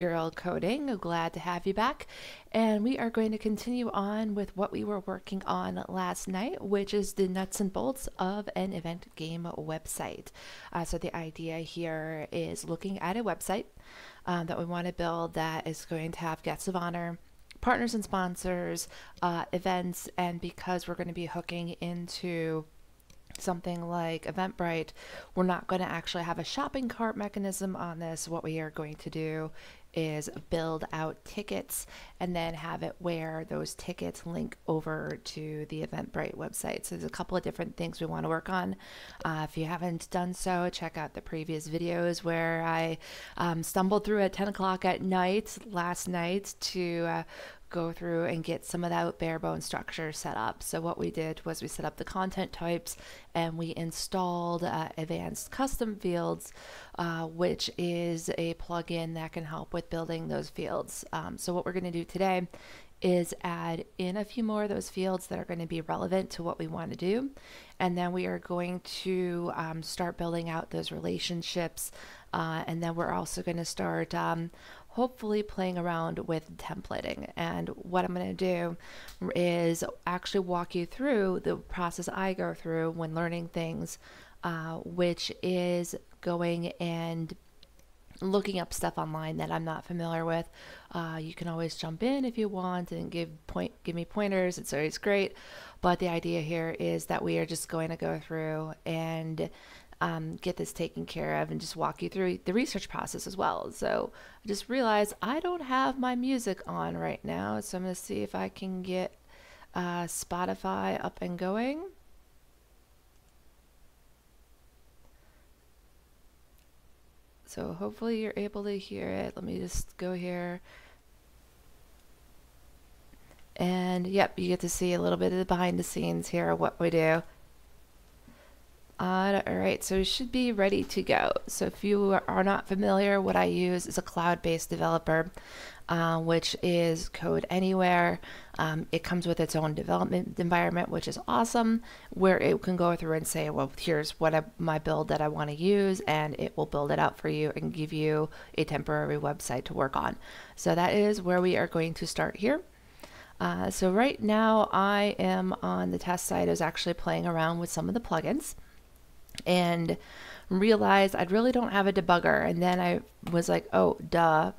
Girl Coding. Glad to have you back. And we are going to continue on with what we were working on last night, which is the nuts and bolts of an event game website. So the idea here is looking at a website that we want to build that is going to have guests of honor, partners and sponsors, events, and because we're going to be hooking into something like Eventbrite, we're not going to actually have a shopping cart mechanism on this. What we are going to do is build out tickets and then have it where those tickets link over to the Eventbrite website. So there's a couple of different things we want to work on. If you haven't done so, check out the previous videos where I stumbled through at 10 o'clock at night last night to go through and get some of that bare bone structure set up. So what we did was we set up the content types and we installed advanced custom fields, which is a plugin that can help with building those fields. So what we're going to do today is add in a few more of those fields that are going to be relevant to what we want to do. And then we are going to start building out those relationships. And then we're also going to start hopefully playing around with templating. And what I'm going to do is actually walk you through the process I go through when learning things, which is going and looking up stuff online that I'm not familiar with. You can always jump in if you want and give me pointers. It's always great. But the idea here is that we are just going to go through and get this taken care of and just walk you through the research process as well. So I just realized I don't have my music on right now. So I'm going to see if I can get Spotify up and going. So hopefully you're able to hear it. Let me just go here. And yep, you get to see a little bit of the behind the scenes here of what we do. All right, so it should be ready to go. So if you are not familiar, what I use is a cloud-based developer, which is Code Anywhere. It comes with its own development environment, which is awesome, where it can go through and say, well, here's my build that I want to use, and it will build it out for you and give you a temporary website to work on. So that is where we are going to start here. So right now I am on the test site. I was actually playing around with some of the plugins and realized I really don't have a debugger. And then I was like, oh, duh.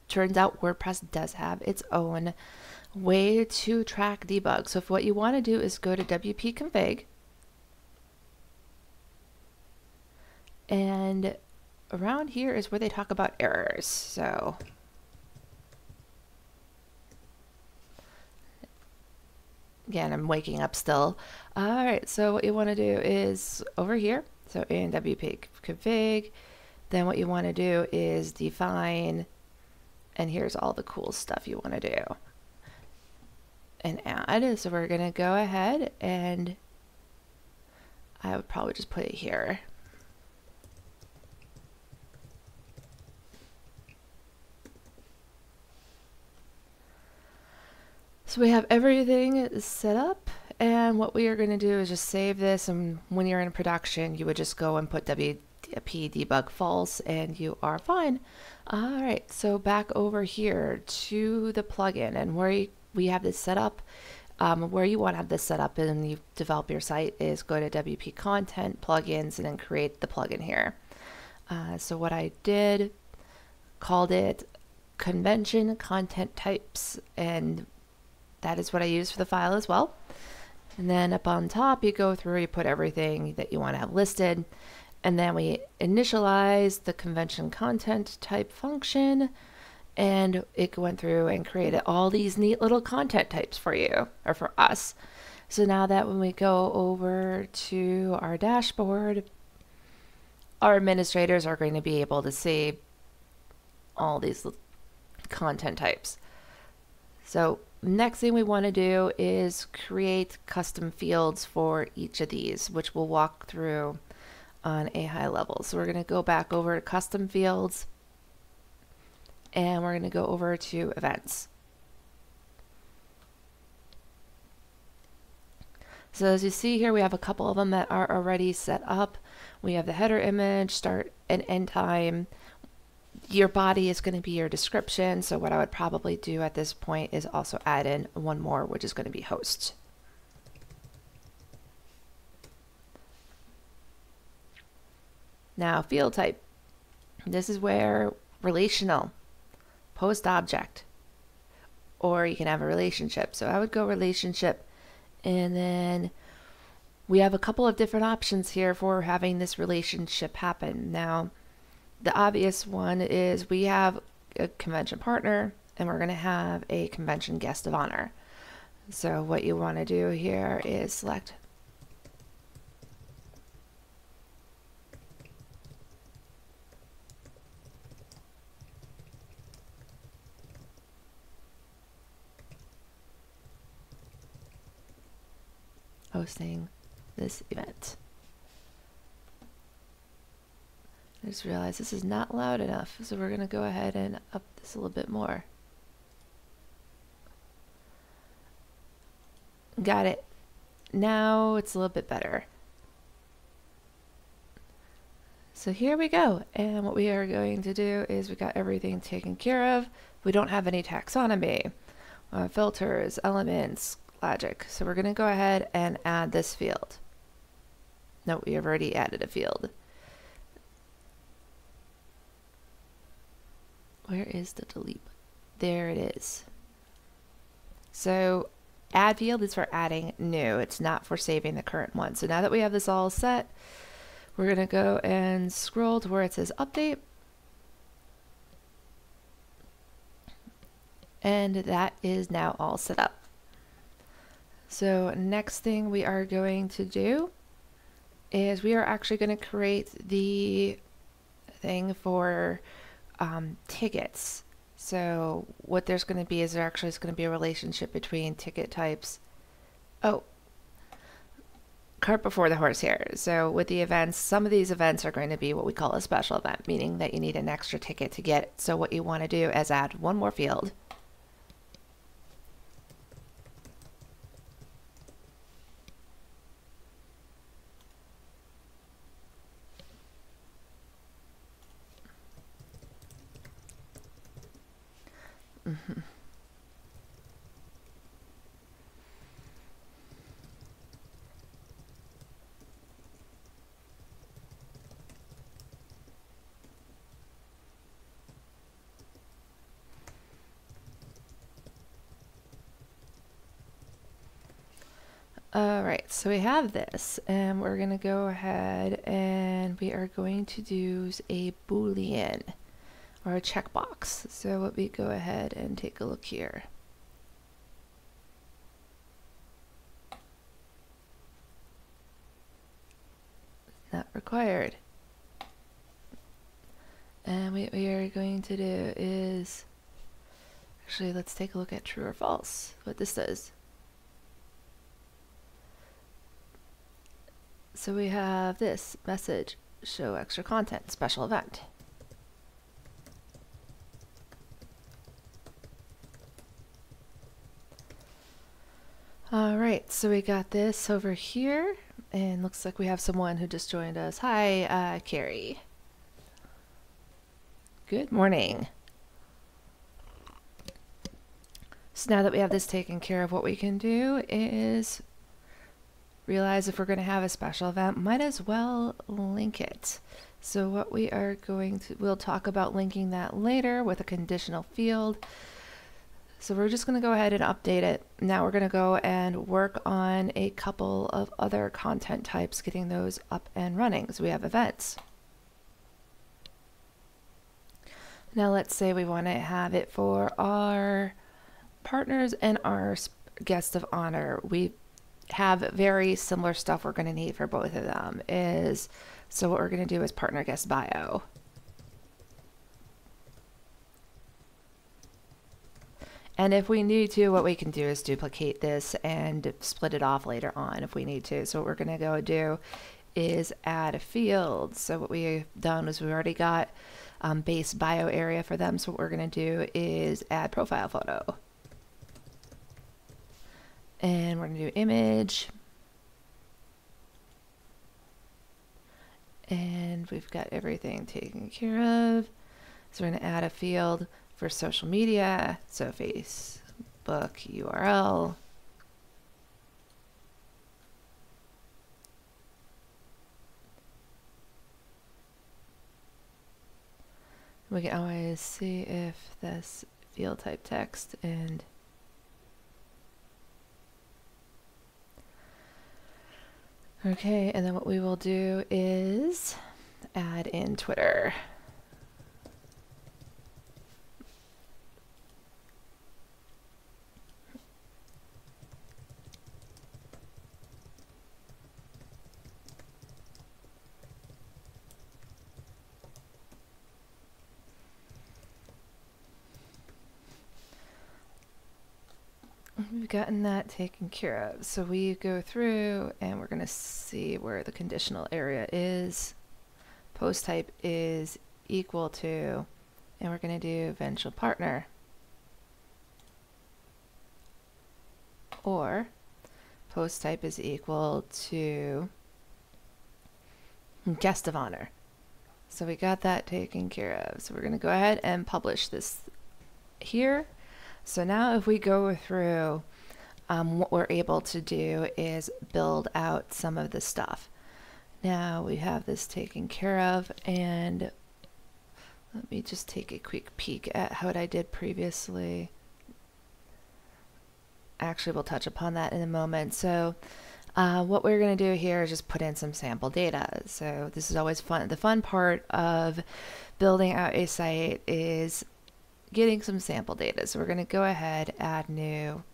Turns out WordPress does have its own way to track debug. So if what you want to do is go to WP config, and around here is where they talk about errors. So again, I'm waking up still. All right, so what you want to do is over here, so in WP config, then what you want to do is define, and here's all the cool stuff you want to do and add. So we're going to go ahead and I would probably just put it here. So we have everything set up, and what we are going to do is just save this, and when you're in production you would just go and put WP debug false and you are fine. All right, so back over here to the plugin, and where we have this set up, where you want to have this set up and you develop your site is go to WP content plugins and then create the plugin here. So what I did, called it convention content types, and that is what I use for the file as well. And then up on top, you go through, you put everything that you want to have listed. And then we initialize the convention content type function, and it went through and created all these neat little content types for you, or for us. So now that when we go over to our dashboard, our administrators are going to be able to see all these content types. So next thing we want to do is create custom fields for each of these, which we'll walk through on a high level. So we're going to go back over to custom fields, and we're going to go over to events. So as you see here, we have a couple of them that are already set up. We have the header image, start and end time, Your body is going to be your description. So what I would probably do at this point is also add in one more, which is going to be host. Now field type. This is where relational, post object, or you can have a relationship. So I would go relationship, and then we have a couple of different options here for having this relationship happen. Now, the obvious one is we have a convention partner and we're going to have a convention guest of honor. So what you want to do here is select hosting this event. I just realized this is not loud enough, so we're going to go ahead and up this a little bit more. Got it. Now it's a little bit better. So here we go, and what we are going to do is we got everything taken care of. We don't have any taxonomy, filters, elements, logic. So we're going to go ahead and add this field. No, we have already added a field. Where is the delete? There it is. So add field is for adding new. It's not for saving the current one. So now that we have this all set, we're going to go and scroll to where it says update. And that is now all set up. So next thing we are going to do is we are actually going to create the thing for tickets. So what there's going to be is there actually is going to be a relationship between ticket types. Oh, cart before the horse here. So with the events, some of these events are going to be what we call a special event, meaning that you need an extra ticket to get it. So what you want to do is add one more field. All right, so we have this, and we're going to go ahead and we are going to use a Boolean or a checkbox. So let me go ahead and take a look here. Not required. And what we are going to do is, actually, let's take a look at true or false, what this does. So we have this message, show extra content, special event. All right, so we got this over here, and looks like we have someone who just joined us. Hi, Carrie. Good morning. So now that we have this taken care of, what we can do is realize if we're going to have a special event, might as well link it. So what we are going to, we'll talk about linking that later with a conditional field. So we're just going to go ahead and update it. Now we're going to go and work on a couple of other content types, getting those up and running. So we have events. Now let's say we want to have it for our partners and our guests of honor. We have very similar stuff we're going to need for both of them. So what we're going to do is partner guest bio. And if we need to, what we can do is duplicate this and split it off later on if we need to. So what we're going to go do is add a field. So what we've done is we already got base bio area for them. So what we're going to do is add profile photo. And we're going to do image. And we've got everything taken care of. So we're going to add a field for social media. So Facebook URL. We can always see if this field type text and okay, and then what we will do is add in Twitter. We've gotten that taken care of. So we go through and we're going to see where the conditional area is. Post type is equal to, and we're going to do eventual partner. Or post type is equal to guest of honor. So we got that taken care of. So we're going to go ahead and publish this here. So now if we go through, what we're able to do is build out some of the stuff. Now we have this taken care of, and let me just take a quick peek at what I did previously. Actually, we'll touch upon that in a moment. So what we're going to do here is just put in some sample data. So this is always fun. The fun part of building out a site is getting some sample data. So we're going to go ahead, add new.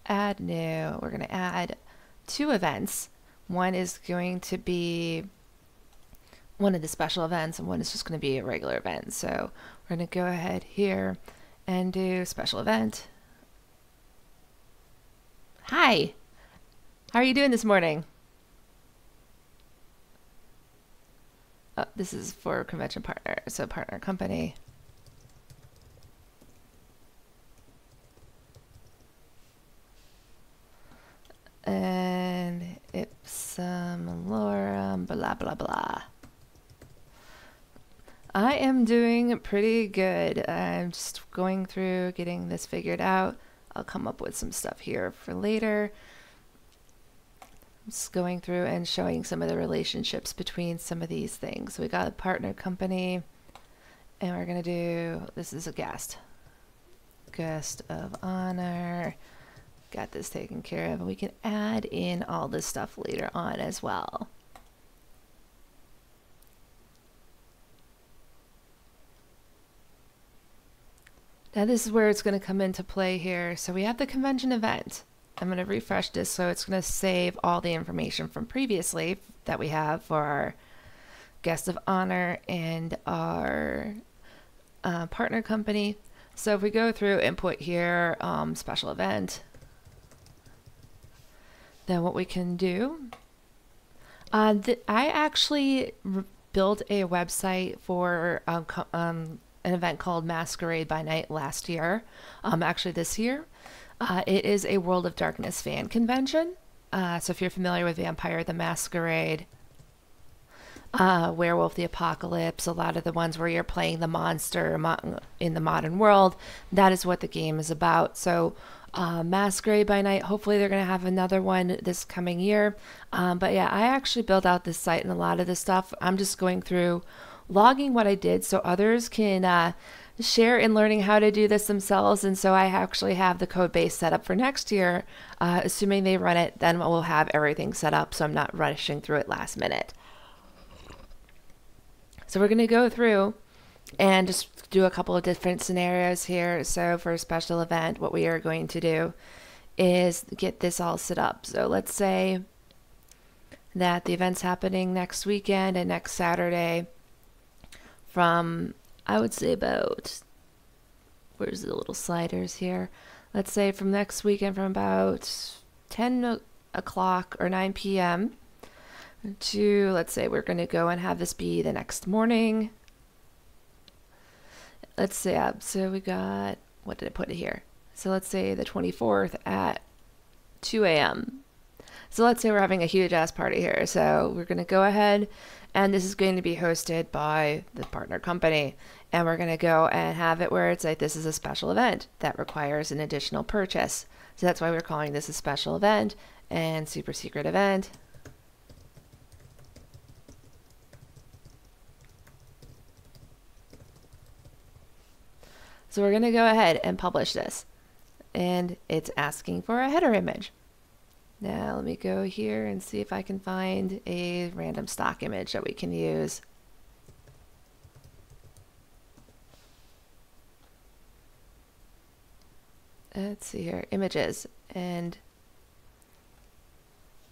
We're going to add 2 events. One is going to be one of the special events, and one is just going to be a regular event. So we're going to go ahead here and do special event. Hi, how are you doing this morning? Oh, this is for convention partner, so partner company. And ipsum lorem, blah, blah, blah. I am doing pretty good. I'm just going through getting this figured out. I'll come up with some stuff here for later. Just going through and showing some of the relationships between some of these things. So we got a partner company, and we're going to do, this is a guest of honor. Got this taken care of, and we can add in all this stuff later on as well. Now this is where it's going to come into play here. So we have the convention event. I'm going to refresh this so it's going to save all the information from previously that we have for our guest of honor and our partner company. So if we go through input here, special event, then what we can do, I actually built a website for an event called Masquerade by Night last year, actually this year. It is a World of Darkness fan convention. So if you're familiar with Vampire the Masquerade, Werewolf the Apocalypse, a lot of the ones where you're playing the monster in the modern world, that is what the game is about. So Masquerade by Night, hopefully they're going to have another one this coming year. But yeah, I actually built out this site, and a lot of this stuff, I'm just going through logging what I did so others can share in learning how to do this themselves. And so I actually have the code base set up for next year. Assuming they run it, then we'll have everything set up so I'm not rushing through it last minute. So we're going to go through and just do a couple of different scenarios here. So for a special event, what we are going to do is get this all set up. So let's say that the event's happening next weekend and next Saturday from, I would say about, where's the little sliders here? Let's say from next weekend from about 10 o'clock or 9 p.m. to, let's say we're going to go and have this be the next morning. Let's say, so we got, what did I put it here? So let's say the 24th at 2 a.m. So let's say we're having a huge ass party here. So we're going to go ahead, and this is going to be hosted by the partner company. And we're going to go and have it where it's like, this is a special event that requires an additional purchase. So that's why we're calling this a special event and super secret event. So we're going to go ahead and publish this. And it's asking for a header image. Now let me go here and see if I can find a random stock image that we can use. Let's see here, images. And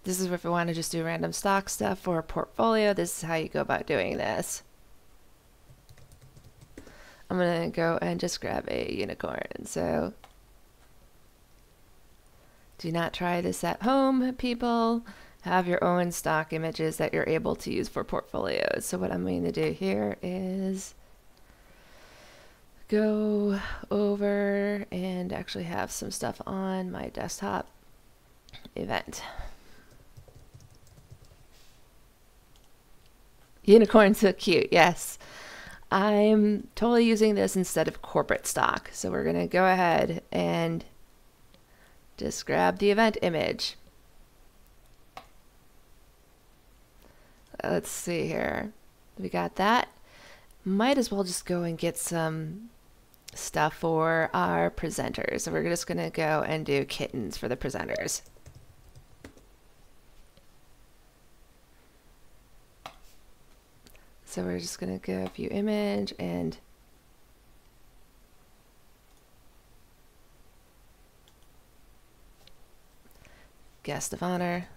this is if we want to just do random stock stuff for a portfolio. This is how you go about doing this. I'm going to go and just grab a unicorn. So do not try this at home, people. Have your own stock images that you're able to use for portfolios. So what I'm going to do here is go over and actually have some stuff on my desktop event. Unicorn's so cute, yes. I'm totally using this instead of corporate stock. So we're going to go ahead and just grab the event image. Let's see here. We got that. Might as well just go and get some stuff for our presenters. So we're just going to go and do kittens for the presenters. So we're just going to go a few image and guest of honor.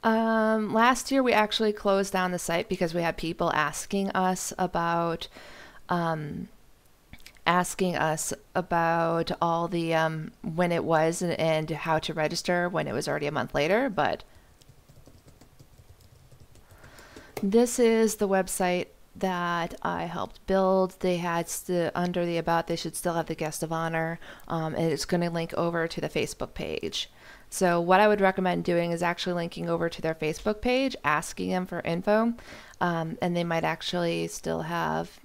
Last year we actually closed down the site because we had people asking us about all the when it was and how to register when it was already a month later. But this is the website that I helped build. They had under the about, they should still have the guest of honor, and it's going to link over to the Facebook page. So what I would recommend doing is actually linking over to their Facebook page, asking them for info, and they might actually still have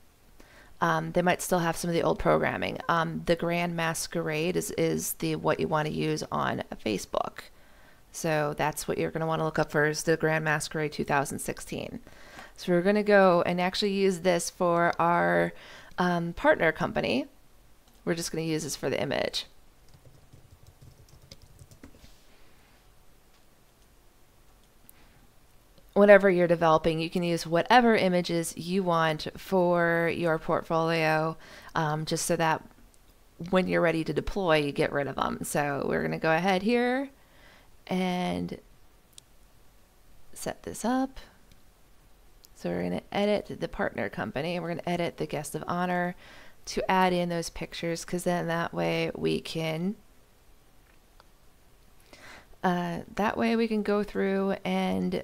some of the old programming. The Grand Masquerade is the what you want to use on Facebook. So that's what you're going to want to look up for, is the Grand Masquerade 2016. So we're going to go and actually use this for our partner company. We're just going to use this for the image. Whenever you're developing, you can use whatever images you want for your portfolio, just so that when you're ready to deploy, you get rid of them. So we're going to go ahead here and set this up. So we're going to edit the partner company, and we're going to edit the guest of honor to add in those pictures, because then that way we can go through and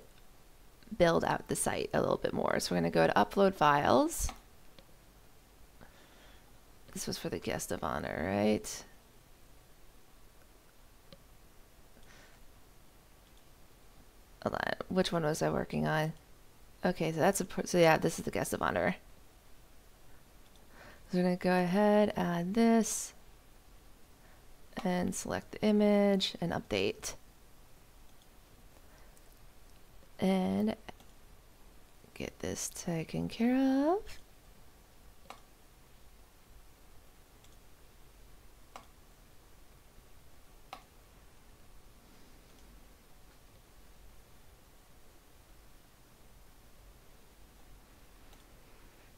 build out the site a little bit more. So we're going to go to upload files. This was for the guest of honor, right? Hold on. Which one was I working on? Okay, so yeah, this is the guest of honor. So we're going to go ahead, add this, and select the image and update. And get this taken care of.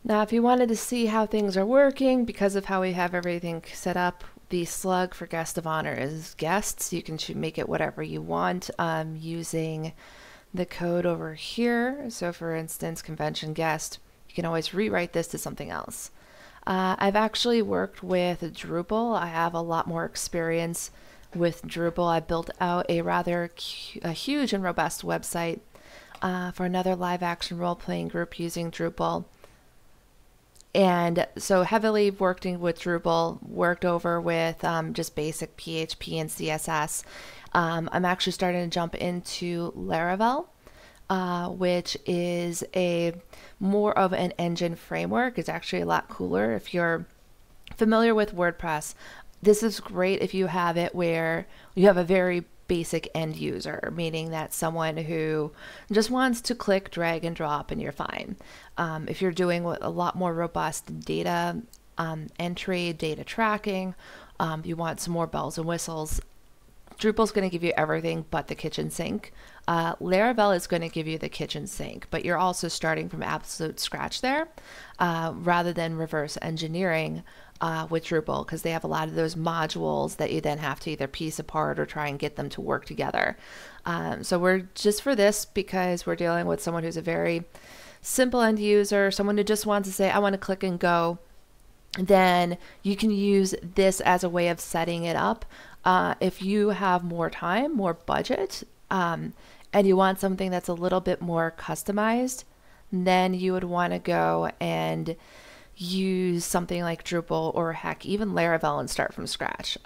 Now, if you wanted to see how things are working, because of how we have everything set up, the slug for guest of honor is guests. You can make it whatever you want using the code over here. So for instance, convention guest, you can always rewrite this to something else. I've actually worked with Drupal. I have a lot more experience with Drupal. I built out a huge and robust website for another live action role-playing group using Drupal. And so heavily working with Drupal, worked over with just basic PHP and CSS. I'm actually starting to jump into Laravel, which is a more of an engine framework. It's actually a lot cooler. If you're familiar with WordPress, this is great if you have it where you have a very basic end user, meaning that someone who just wants to click, drag, and drop, and you're fine. If you're doing a lot more robust data entry, data tracking, you want some more bells and whistles, Drupal's going to give you everything but the kitchen sink. Laravel is going to give you the kitchen sink, but you're also starting from absolute scratch there, rather than reverse engineering with Drupal, because they have a lot of those modules that you then have to either piece apart or try and get them to work together. So we're just for this, because we're dealing with someone who's a very simple end user, someone who just wants to say, I want to click and go. Then you can use this as a way of setting it up. If you have more time, more budget, and you want something that's a little bit more customized, then you would want to go and use something like Drupal or heck, even Laravel, and start from scratch.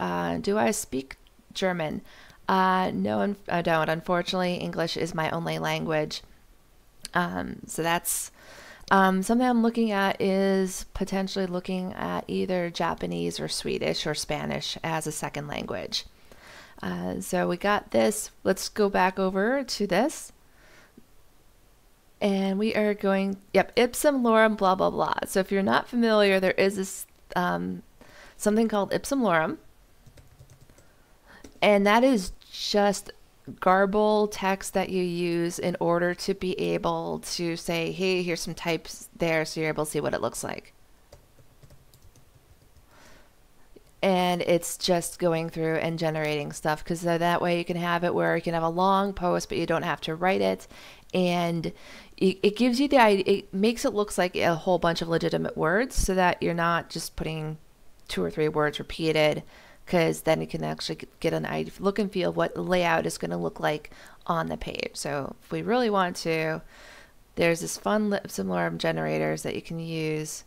Do I speak German? No, I don't. Unfortunately, English is my only language. So that's something I'm looking at, is potentially looking at either Japanese or Swedish or Spanish as a second language. So we got this. Let's go back over to this. And we are going, yep, ipsum lorem, blah, blah, blah. So if you're not familiar, there is this something called ipsum lorem. And that is just garble text that you use in order to be able to say, hey, here's some types there, so you're able to see what it looks like. And it's just going through and generating stuff, because that way you can have it where you can have a long post, but you don't have to write it. And it gives you the idea, it makes it look like a whole bunch of legitimate words, so that you're not just putting 2 or 3 words repeated, because then you can actually get an idea, look and feel what the layout is going to look like on the page. So if we really want to, there's this fun ipsum lorem generators that you can use.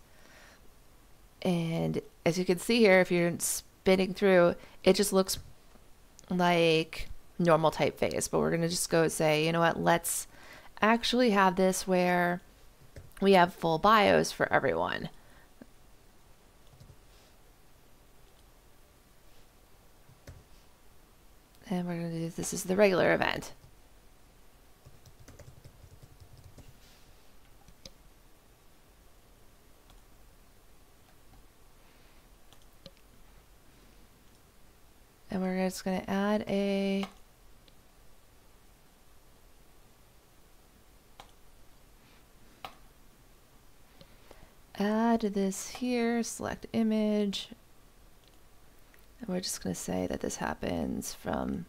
And as you can see here, if you're spinning through, it just looks like normal typeface. But we're going to just go say, you know what, let's actually have this where we have full bios for everyone. And we're going to do this is the regular event. And we're just going to add this here, select image. And we're just going to say that this happens from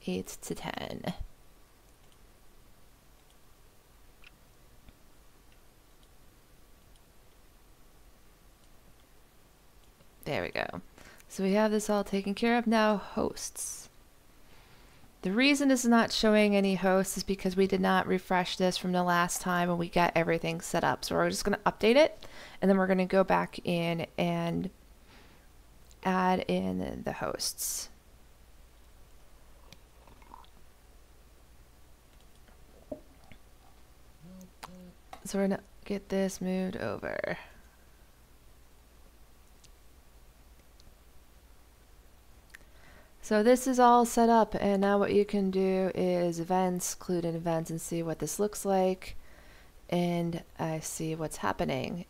8 to 10. There we go. So we have this all taken care of. Now hosts. The reason it's not showing any hosts is because we did not refresh this from the last time when we got everything set up. So we're just going to update it, and then we're going to go back in and add in the hosts. So we're going to get this moved over. So this is all set up, and now what you can do is events, include in events, and see what this looks like. And I see what's happening.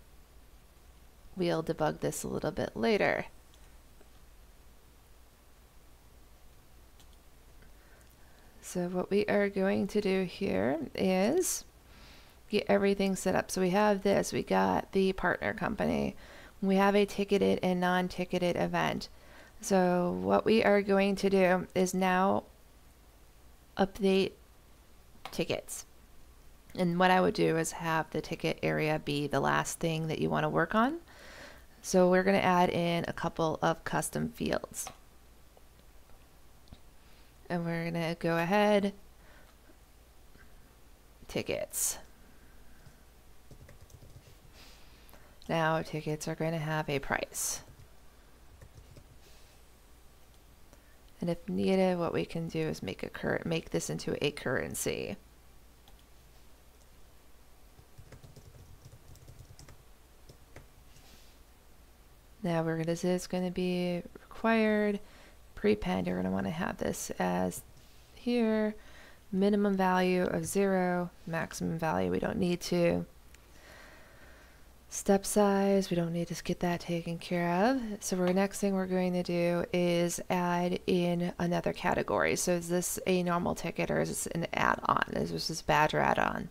We'll debug this a little bit later. So what we are going to do here is get everything set up. So we have this, we got the partner company, we have a ticketed and non-ticketed event. So what we are going to do is now update tickets. And what I would do is have the ticket area be the last thing that you want to work on. So we're going to add in a couple of custom fields. And we're going to go ahead, tickets. Now tickets are going to have a price. And if needed, what we can do is make this into a currency. Now this is going to be required. Prepend, you're going to want to have this as here. Minimum value of 0, maximum value we don't need to. Step size, we don't need to get that taken care of. So next thing we're going to do is add in another category. So is this a normal ticket or is this an add-on? Is this badge or add-on?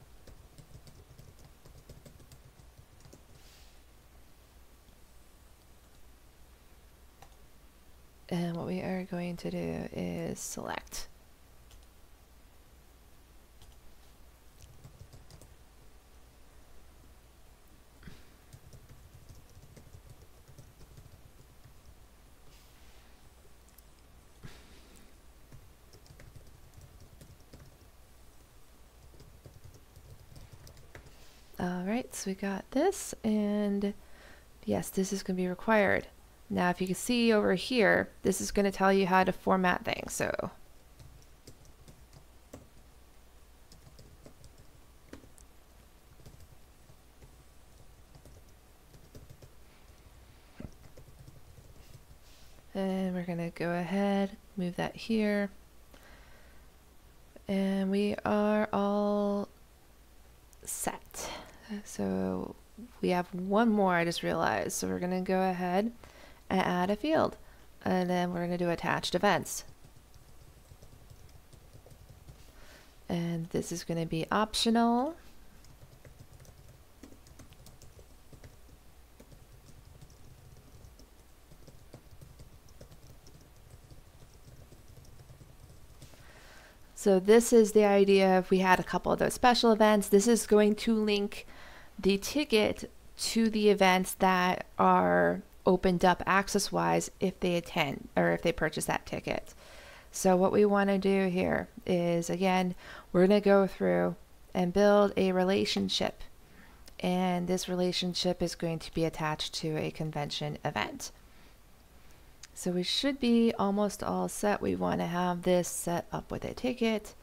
And what we are going to do is select. Alright, so we got this, and yes, this is going to be required. Now if you can see over here, this is going to tell you how to format things. So and we're going to go ahead, move that here, and we are all set. So we have one more, I just realized. So we're going to go ahead and add a field, and then we're going to do attached events. And this is going to be optional. So this is the idea. If we had a couple of those special events, this is going to link the ticket to the events that are opened up access wise if they attend or if they purchase that ticket. So what we want to do here is, again, we're going to go through and build a relationship, and this relationship is going to be attached to a convention event. So we should be almost all set. We want to have this set up with a ticket.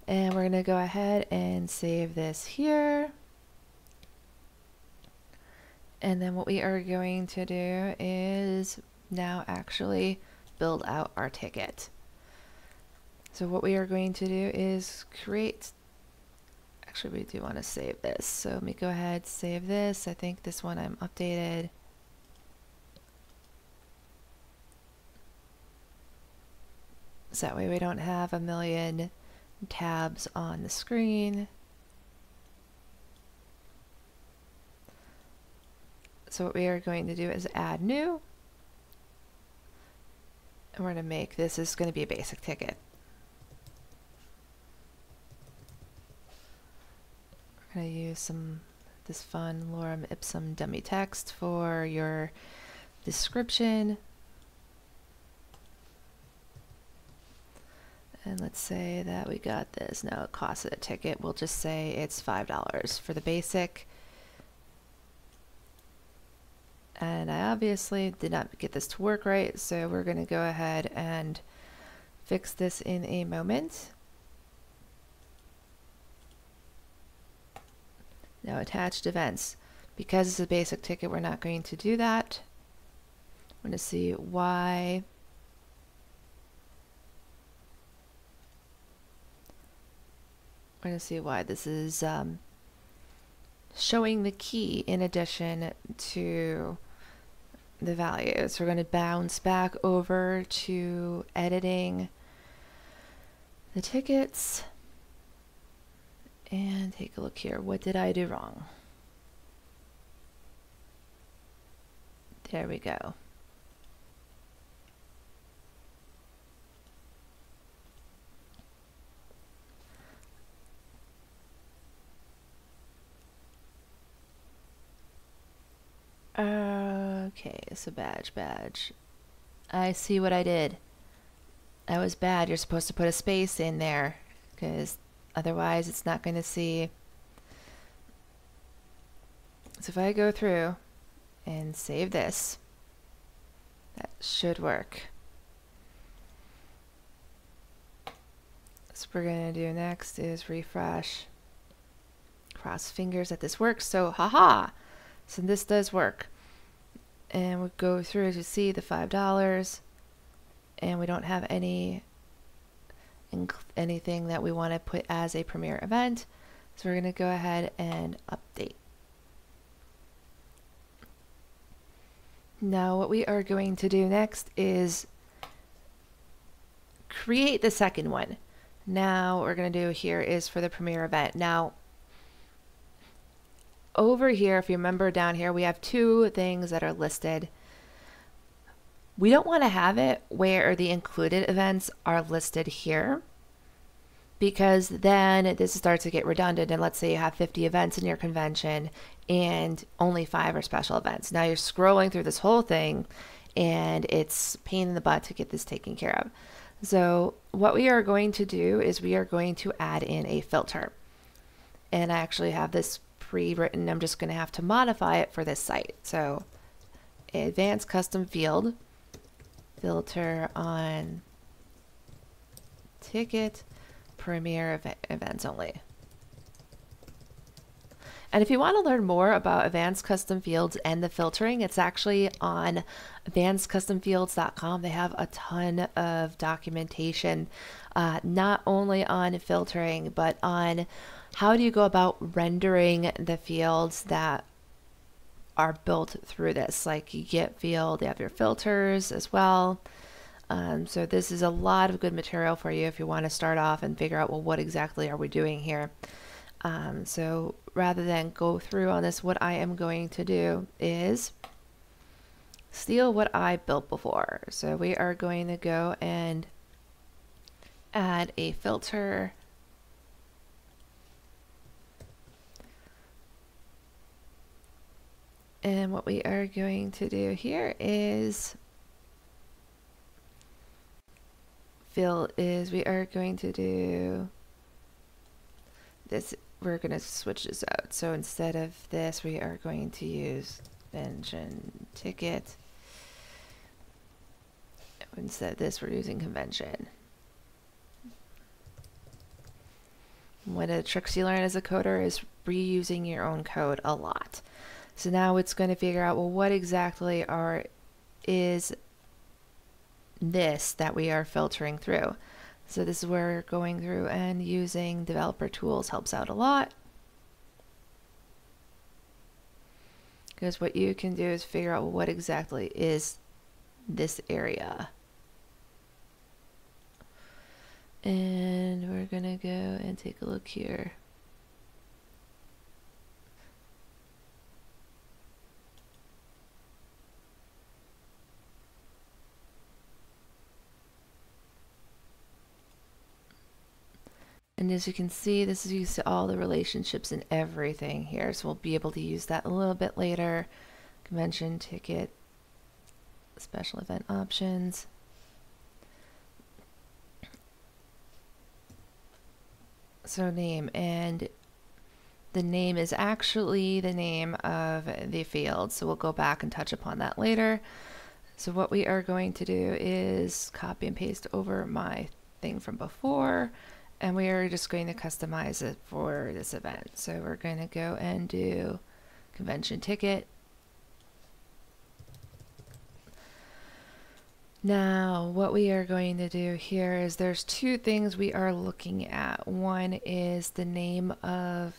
And we're going to go ahead and save this here. And then what we are going to do is now actually build out our ticket. So what we are going to do is create, actually we do want to save this. So let me go ahead, save this. I think this one I'm updated. So that way we don't have a million tabs on the screen. So what we are going to do is add new. And we're going to make this is going to be a basic ticket. We're going to use this fun lorem ipsum dummy text for your description. And let's say that we got this. Now it costs a ticket. We'll just say it's $5 for the basic. And I obviously did not get this to work right, so we're going to go ahead and fix this in a moment. Now attached events. Because it's a basic ticket, we're not going to do that. We're going to see why. We're going to see why this is showing the key in addition to the value. So we're going to bounce back over to editing the tickets and take a look here. What did I do wrong? There we go. Okay, so badge. I see what I did. That was bad. You're supposed to put a space in there because otherwise it's not going to see So if I go through and save this, that should work. So what we're going to do next is refresh. Cross fingers that this works. So haha, so this does work. And we'll go through, as you see, the $5, and we don't have anything that we want to put as a premier event. So we're going to go ahead and update. Now what we are going to do next is create the second one. Now what we're going to do here is for the premier event. Now over here, if you remember down here, we have two things that are listed. We don't want to have it where the included events are listed here, because then this starts to get redundant. And let's say you have 50 events in your convention and only 5 are special events. Now you're scrolling through this whole thing and it's a pain in the butt to get this taken care of. So what we are going to do is we are going to add in a filter. And I actually have this pre-written. I'm just going to have to modify it for this site. So advanced custom field, filter on ticket, premier events only. And if you want to learn more about advanced custom fields and the filtering, it's actually on advancedcustomfields.com. They have a ton of documentation, not only on filtering, but on how do you go about rendering the fields that are built through this. Like you get field, you have your filters as well. So this is a lot of good material for you if you want to start off and figure out, well, what exactly are we doing here? So rather than go through on this, what I am going to do is steal what I built before. So we are going to go and add a filter. And what we are going to do here is we are going to do this. We're going to switch this out. So instead of this, we are going to use convention ticket. Instead of this, we're using convention. One of the tricks you learn as a coder is reusing your own code a lot. So now it's going to figure out, well, what exactly is this that we are filtering through. So this is where going through and using developer tools helps out a lot. Because what you can do is figure out, well, what exactly is this area. And we're going to go and take a look here. And as you can see, this is used to all the relationships and everything here. So we'll be able to use that a little bit later. Convention, ticket, special event options. So name, and the name is actually the name of the field. So we'll go back and touch upon that later. So what we are going to do is copy and paste over my thing from before. And we are just going to customize it for this event. So we're going to go and do convention ticket. Now, what we are going to do here is there's two things we are looking at. One is the name of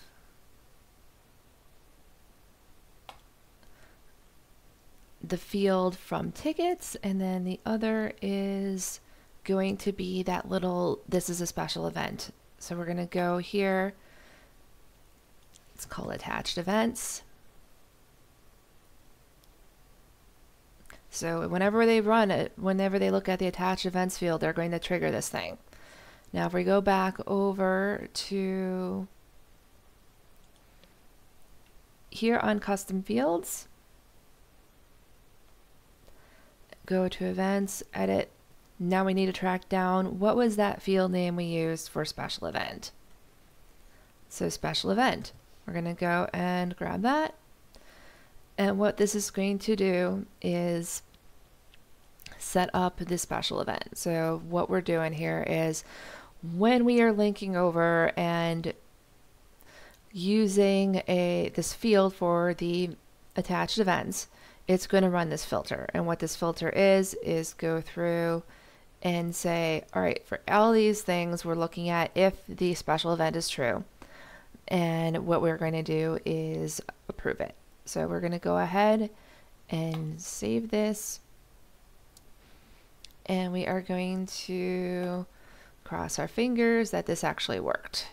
the field from tickets, and then the other is going to be that little, this is a special event. So we're going to go here. It's called attached events. So whenever they run it, whenever they look at the attached events field, they're going to trigger this thing. Now, if we go back over to here on custom fields, go to events, edit. Now we need to track down what was that field name we used for special event. So special event, we're going to go and grab that. And what this is going to do is set up this special event. So what we're doing here is when we are linking over and using this field for the attached events, it's going to run this filter. And what this filter is go through and say, all right, for all these things, we're looking at if the special event is true. And what we're going to do is approve it. So we're going to go ahead and save this. And we are going to cross our fingers that this actually worked.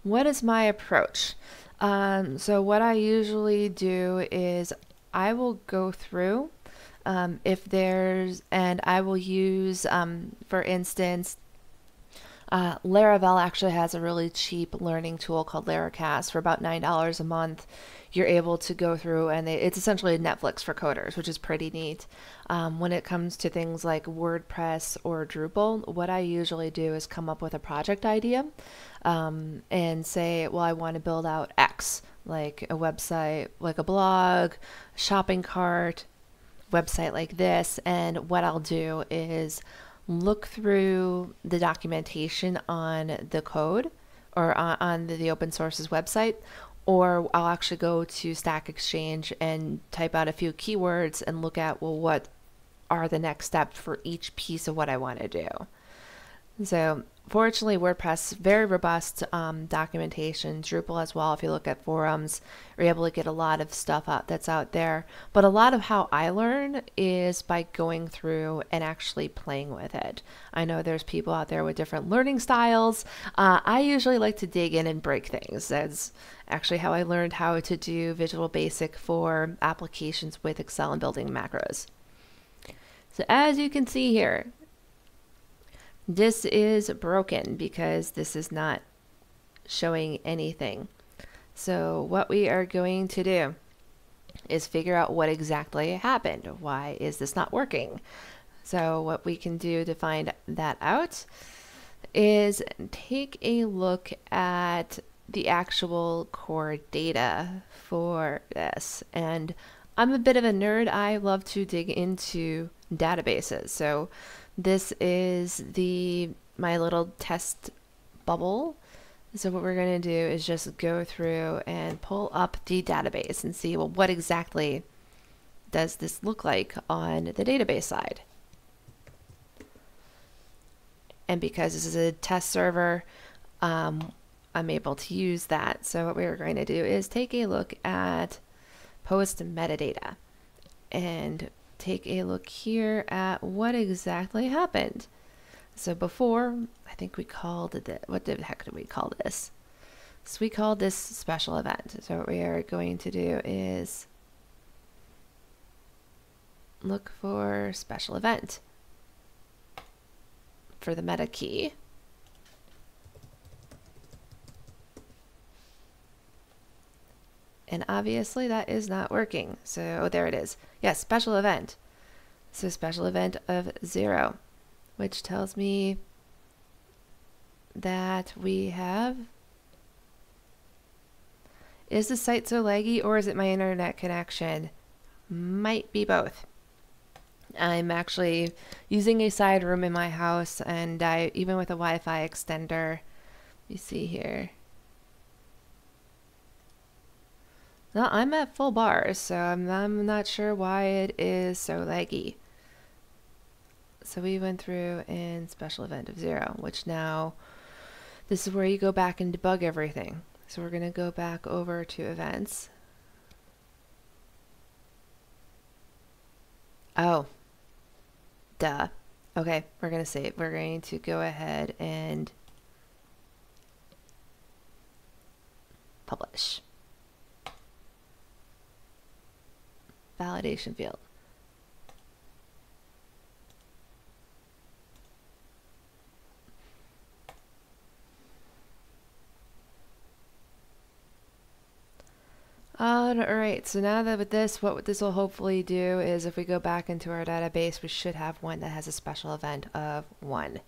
What is my approach? So what I usually do is I will go through if there's, and I will use, for instance, Laravel actually has a really cheap learning tool called Laracast for about $9 a month. You're able to go through and it's essentially a Netflix for coders, which is pretty neat. When it comes to things like WordPress or Drupal, what I usually do is come up with a project idea and say, well, I want to build out X, like a website, like a blog, shopping cart, website like this. And what I'll do is look through the documentation on the code or on the open source's website, or I'll actually go to Stack Exchange and type out a few keywords and look at, well, what are the next steps for each piece of what I want to do. So fortunately, WordPress, very robust documentation, Drupal as well. If you look at forums, you're able to get a lot of stuff out that's out there. But a lot of how I learn is by going through and actually playing with it. I know there's people out there with different learning styles. I usually like to dig in and break things. That's actually how I learned how to do Visual Basic for applications with Excel and building macros. So as you can see here, this is broken because this is not showing anything. So what we are going to do is figure out what exactly happened. Why is this not working? So what we can do to find that out is take a look at the actual core data for this. And I'm a bit of a nerd. I love to dig into databases. So this is my little test bubble. So what we're going to do is just go through and pull up the database and see, well, what exactly does this look like on the database side? And because this is a test server, I'm able to use that. So what we're going to do is take a look at post metadata and take a look here at what exactly happened. So before, I think we called it, what the heck did we call this? So we called this special event. So what we are going to do is look for special event for the meta key. And obviously that is not working. So there it is. Yes, special event. So special event of 0, which tells me that we have, is the site so laggy or is it my internet connection? Might be both. I'm actually using a side room in my house, and even with a Wi-Fi extender, you see here. No, I'm at full bars, so I'm not sure why it is so laggy. So we went through in special event of 0, which now this is where you go back and debug everything. So we're going to go back over to events. Oh, duh. Okay, we're going to save. We're going to go ahead and publish. Validation field. All right, so now that with this, what this will hopefully do is if we go back into our database, we should have one that has a special event of 1.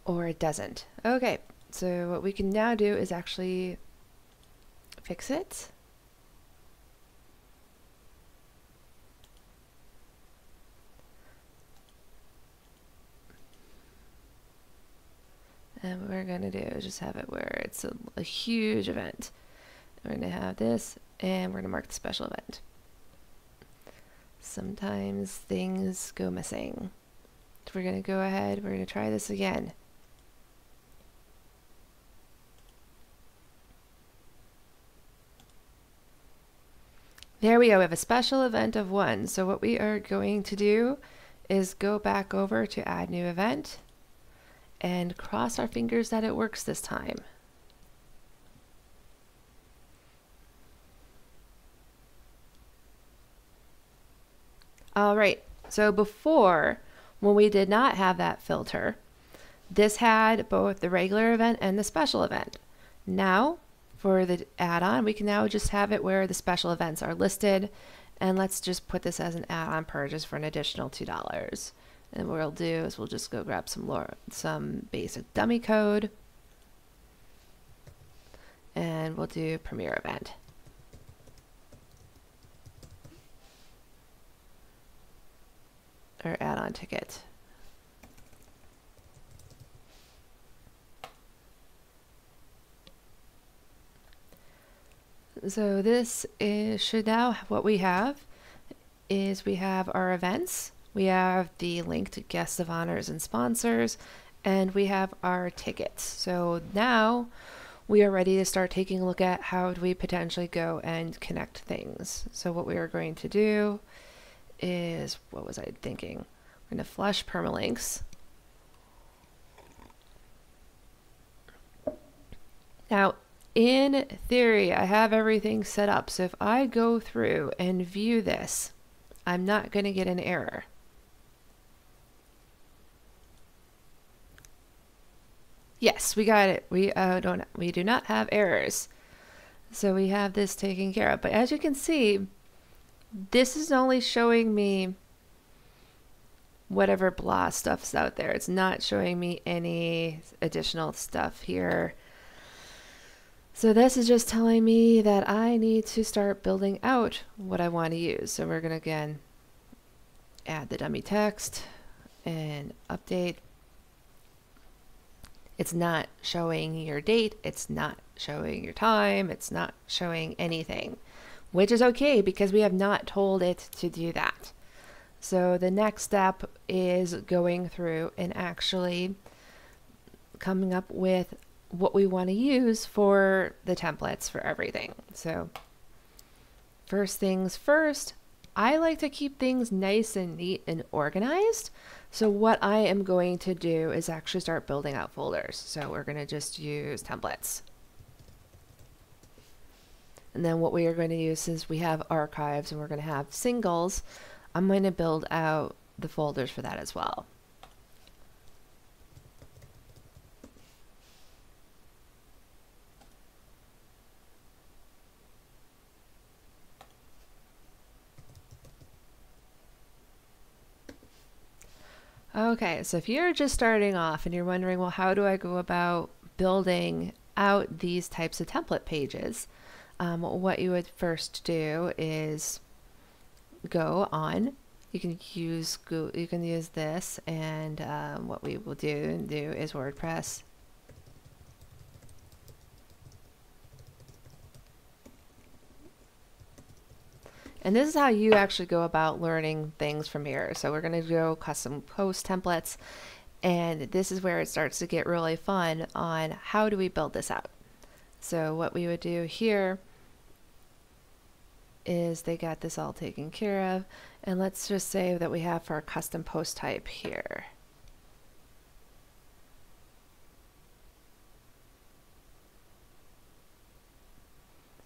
or it doesn't. Okay, so what we can now do is actually fix it. And what we're going to do is just have it where it's a huge event. We're going to have this, and we're going to mark the special event. Sometimes things go missing. So we're going to go ahead, we're going to try this again. There we go, we have a special event of 1. So what we are going to do is go back over to add new event and cross our fingers that it works this time. All right, so before, when we did not have that filter, this had both the regular event and the special event. Now, for the add-on, we can now just have it where the special events are listed, and let's just put this as an add-on purchase for an additional $2. And what we'll do is we'll just go grab some basic dummy code, and we'll do Premier event. Or add-on ticket. So this should now, what we have is we have our events, we have the link to guests of honors and sponsors, and we have our tickets. So now we are ready to start taking a look at how do we potentially go and connect things. So what we are going to do is, what was I thinking? We're going to flush permalinks. Now, in theory, I have everything set up. So if I go through and view this, I'm not going to get an error. Yes, we got it. We do not have errors. So we have this taken care of. But as you can see, this is only showing me whatever blah stuff's out there. It's not showing me any additional stuff here. So this is just telling me that I need to start building out what I want to use. So we're going to again add the dummy text and update. It's not showing your date. It's not showing your time. It's not showing anything, which is okay because we have not told it to do that. So the next step is going through and actually coming up with what we want to use for the templates for everything. So first things first, I like to keep things nice and neat and organized. So what I am going to do is actually start building out folders. So we're going to just use templates. And then what we are going to use is we have archives and we're going to have singles. I'm going to build out the folders for that as well. Okay, so if you're just starting off and you're wondering, well, how do I go about building out these types of template pages? What you would first do is go on. You can use Google, you can use this, and what we will do is WordPress. And this is how you actually go about learning things from here. So we're going to go custom post templates, and this is where it starts to get really fun on how do we build this out. So what we would do here is they got this all taken care of, and let's just say that we have for our custom post type here.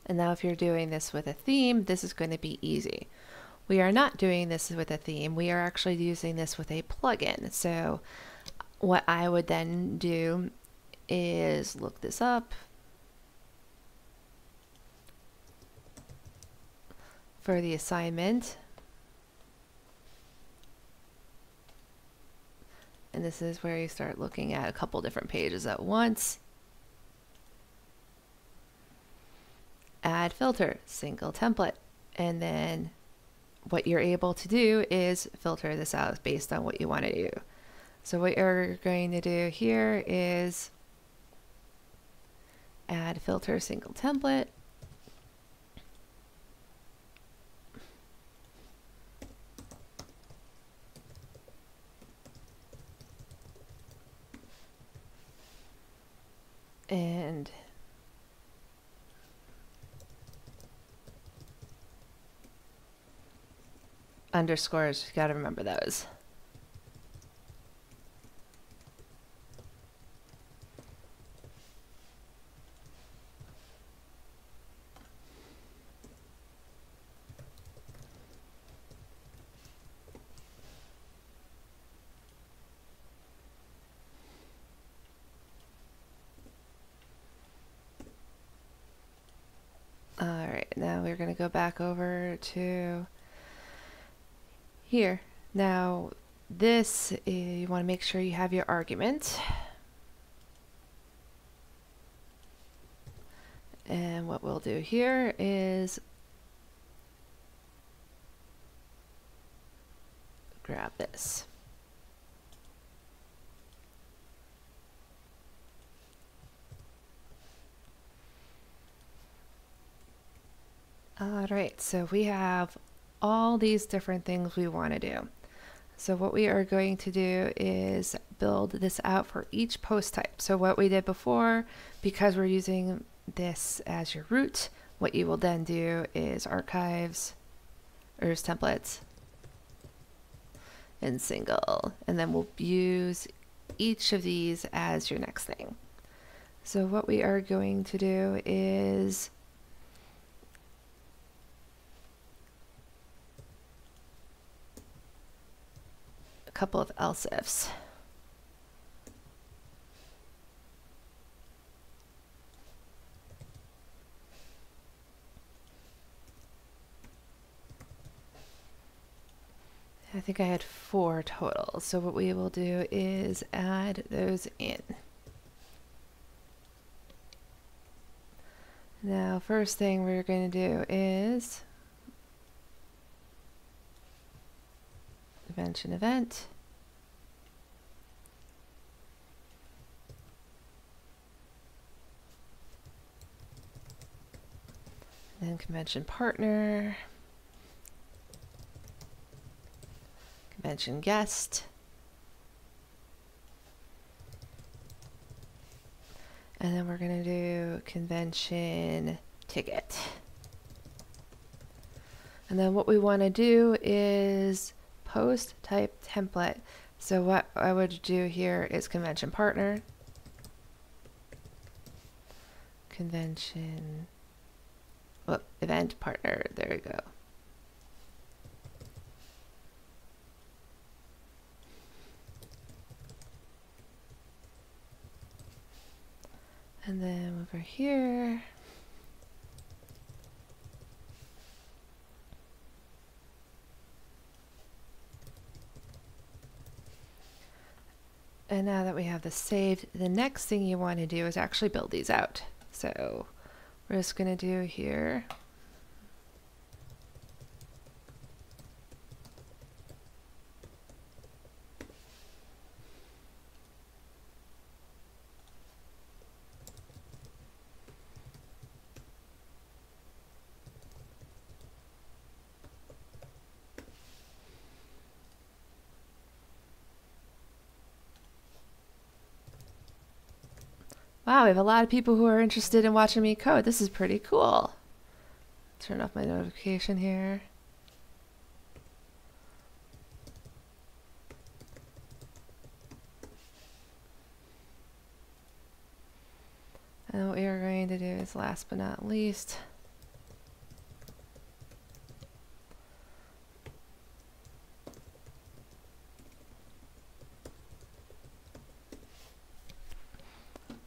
And now if you're doing this with a theme, this is going to be easy. We are not doing this with a theme. We are actually using this with a plugin. So what I would then do is look this up for the assignment. And this is where you start looking at a couple different pages at once. Add filter, single template. And then what you're able to do is filter this out based on what you want to do. So what you're going to do here is add filter, single template. And underscores, you got to remember those. All right, now we're going to go back over to here. Now this, you want to make sure you have your argument. And what we'll do here is grab this. All right, so we have all these different things we want to do. So what we are going to do is build this out for each post type. So what we did before, because we're using this as your root, what you will then do is archives, or templates, and single. And then we'll use each of these as your next thing. So what we are going to do is couple of else ifs. I think I had 4 total. So what we will do is add those in. Now, first thing we're going to do is convention event. Then convention partner. Convention guest. And then we're going to do convention ticket. And then what we want to do is post type template. So what I would do here is convention partner, convention, event partner, there we go. And then over here, and now that we have this saved, the next thing you want to do is actually build these out. So we're just going to do here. Wow, we have a lot of people who are interested in watching me code. This is pretty cool. Turn off my notification here. And what we are going to do is, last but not least,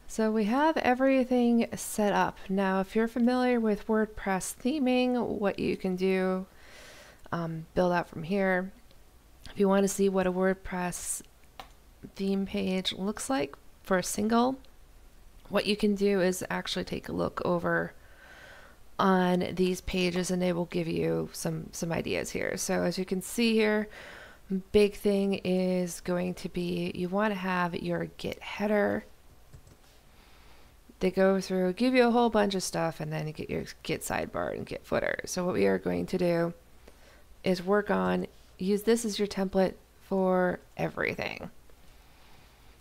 so we have everything set up. Now, if you're familiar with WordPress theming, what you can do, build out from here. If you want to see what a WordPress theme page looks like for a single, what you can do is actually take a look over on these pages and they will give you some ideas here. So as you can see here, big thing is going to be you want to have your Git header. They go through, give you a whole bunch of stuff, and then you get your Git sidebar and Git footer. So what we are going to do is work on, use this as your template for everything.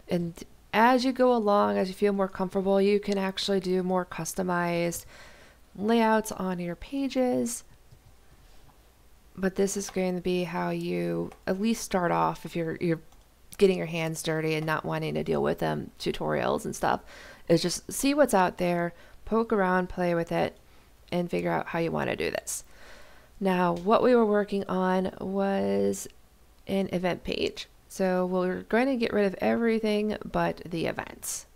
And as you go along, as you feel more comfortable, you can actually do more customized layouts on your pages. But this is going to be how you at least start off if you're getting your hands dirty and not wanting to deal with tutorials and stuff, is just see what's out there, poke around, play with it, and figure out how you want to do this. Now, what we were working on was an event page. So we're going to get rid of everything but the events.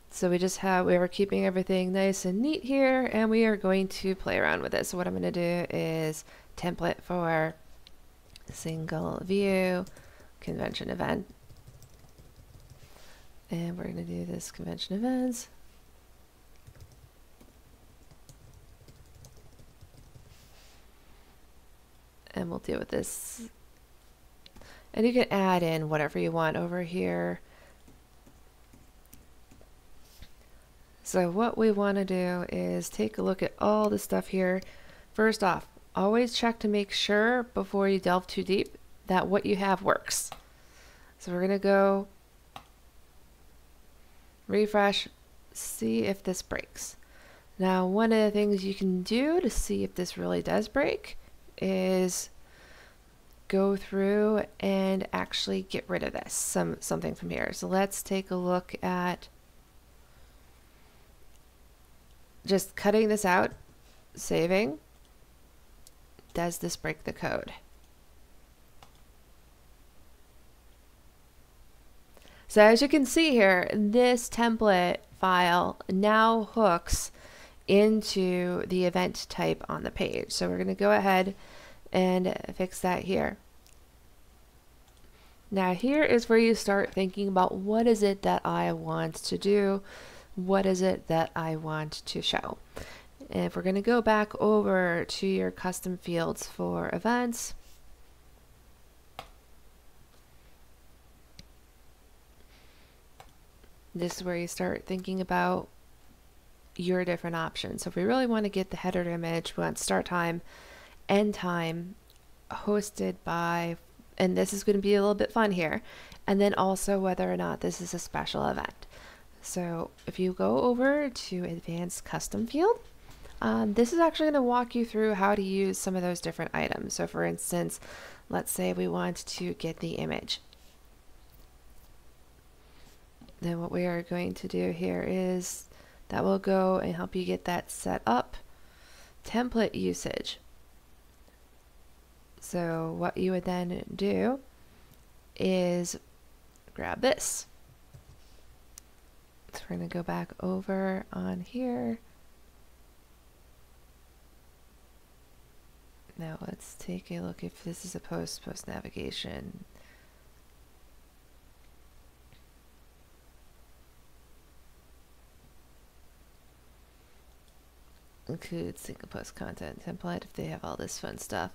So we were keeping everything nice and neat here, and we are going to play around with it. So what I'm going to do is template for single view convention event. And we're going to do this convention events. And we'll deal with this. And you can add in whatever you want over here. So what we want to do is take a look at all the stuff here. First off, always check to make sure before you delve too deep that what you have works. So we're going to go refresh, see if this breaks. Now, one of the things you can do to see if this really does break is go through and actually get rid of this, something from here. So let's take a look at just cutting this out, saving. Does this break the code? So as you can see here, this template file now hooks into the event type on the page. So we're going to go ahead and fix that here. Now here is where you start thinking about what is it that I want to do? What is it that I want to show? And if we're going to go back over to your custom fields for events, this is where you start thinking about your different options. So if we really want to get the header image, we want start time, end time, hosted by, and this is going to be a little bit fun here, and then also whether or not this is a special event. So if you go over to advanced custom field, this is actually going to walk you through how to use some of those different items. So for instance, let's say we want to get the image. Then what we are going to do here is that will go and help you get that set up. Template usage. So what you would then do is grab this. So we're going to go back over on here. Now let's take a look if this is a post navigation. Include single post content template if they have all this fun stuff.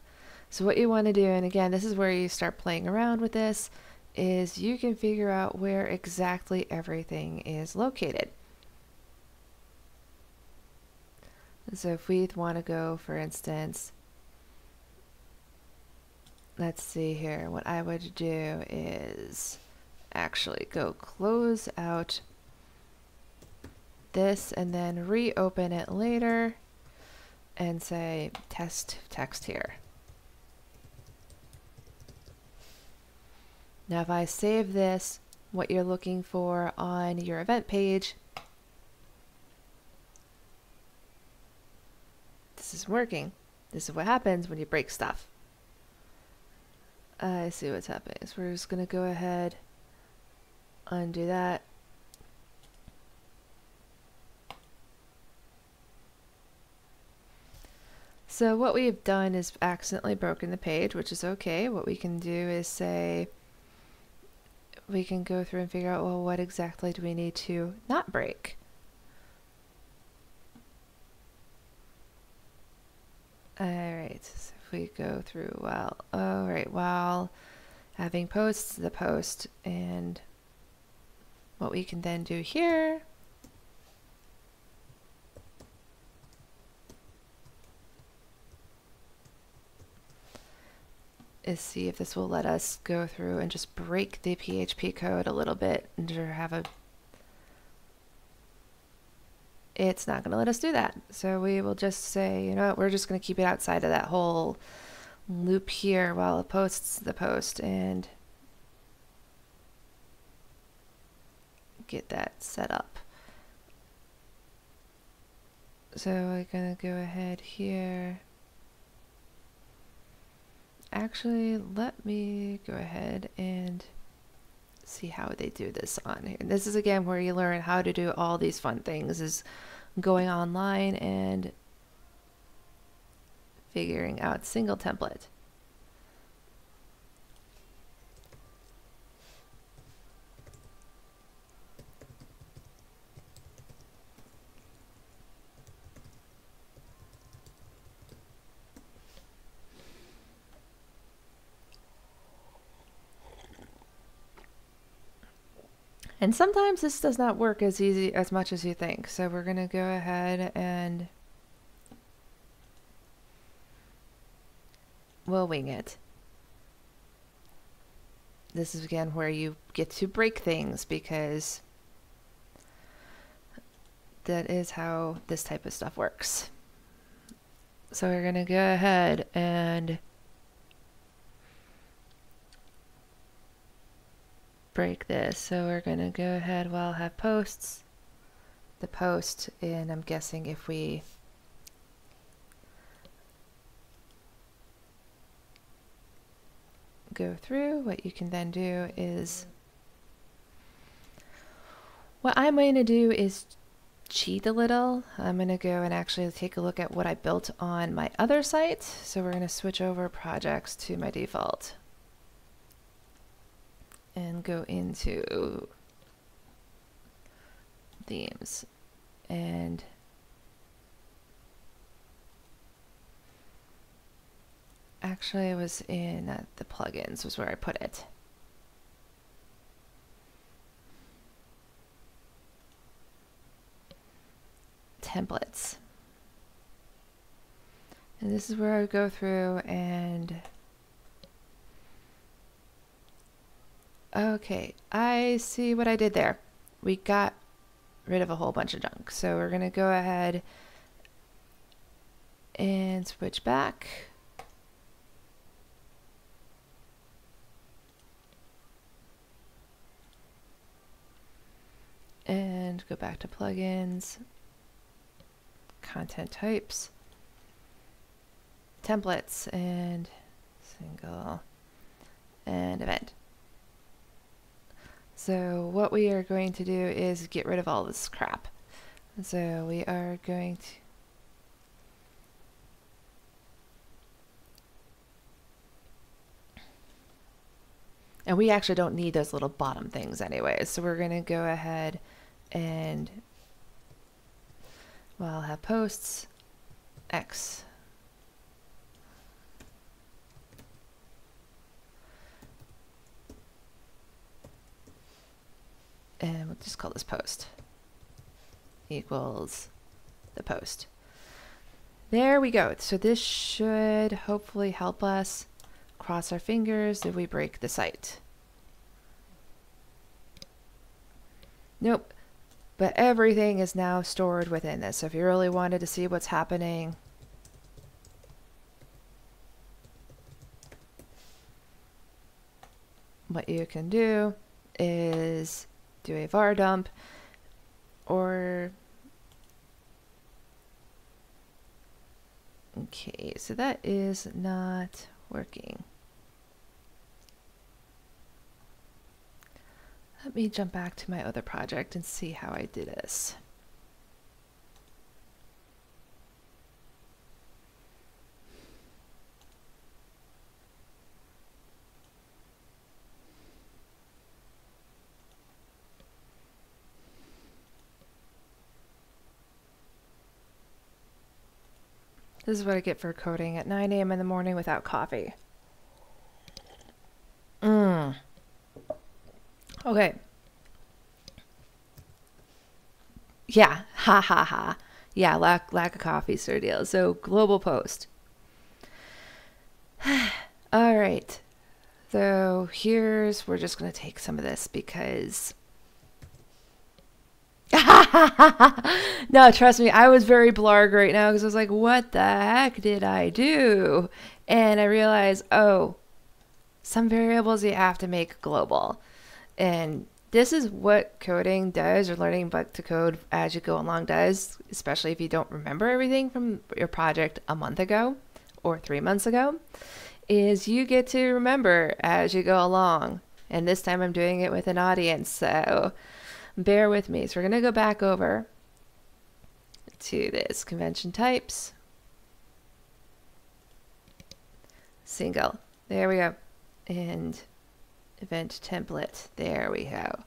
So what you want to do, and again, this is where you start playing around with this, is you can figure out where exactly everything is located. And so if we want to go, for instance, let's see here, what I would do is actually go close out this and then reopen it later and say test text here. Now if I save this, what you're looking for on your event page, this is working. This is what happens when you break stuff. I see what's happening. So we're just going to go ahead, undo that. So what we've done is accidentally broken the page, which is okay. What we can do is say, we can go through and figure out, well, what exactly do we need to not break? All right, so if we go through, while having posts, the post, and what we can then do here is see if this will let us go through and just break the PHP code a little bit and have a... It's not going to let us do that. So we will just say, you know what, we're just going to keep it outside of that whole loop here while it posts the post and get that set up. So we're going to go ahead here. Actually, let me go ahead and see how they do this on here. And this is again where you learn how to do all these fun things, is going online and figuring out single template. And sometimes this does not work as easy as much as you think. So we're going to go ahead and we'll wing it. This is again where you get to break things, because that is how this type of stuff works. So we're going to go ahead and break this. So we're going to go ahead, well, have posts, the post, and I'm guessing if we go through, what you can then do is, what I'm going to do is cheat a little. I'm going to go and actually take a look at what I built on my other site. So we're going to switch over projects to my default and go into themes, and actually it was in the plugins was where I put it. Templates. And this is where I go through and okay, I see what I did there. We got rid of a whole bunch of junk. So we're going to go ahead and switch back. And go back to plugins, content types, templates, and single and event. So what we are going to do is get rid of all this crap. So we are going to and we actually don't need those little bottom things anyways. So we're going to go ahead and, well, I'll have posts, X. And we'll just call this post equals the post. There we go. So this should hopefully help us. Cross our fingers if we break the site. Nope. But everything is now stored within this. So if you really wanted to see what's happening, what you can do is do a var dump, or okay, so that is not working. Let me jump back to my other project and see how I do this. This is what I get for coding at 9 a.m. in the morning without coffee. Okay. Yeah. Ha ha ha. Yeah, lack of coffee sort of deal. So global post. All right. So we're just going to take some of this because no, trust me, I was very blarg right now because I was like, what the heck did I do? And I realized, oh, some variables you have to make global. And this is what coding does, or learning about to code as you go along does, especially if you don't remember everything from your project a month ago or 3 months ago, is you get to remember as you go along. And this time I'm doing it with an audience, so bear with me. So we're going to go back over to this convention types. Single. There we go. And event template. There we go.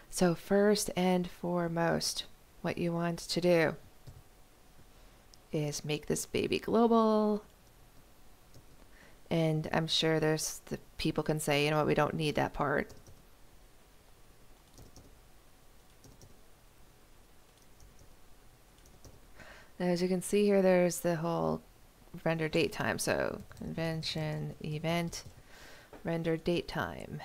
So first and foremost, what you want to do is make this baby global. And I'm sure there's the people can say, you know what, we don't need that part. As you can see here, there's the whole render date time. So convention, event, render date time.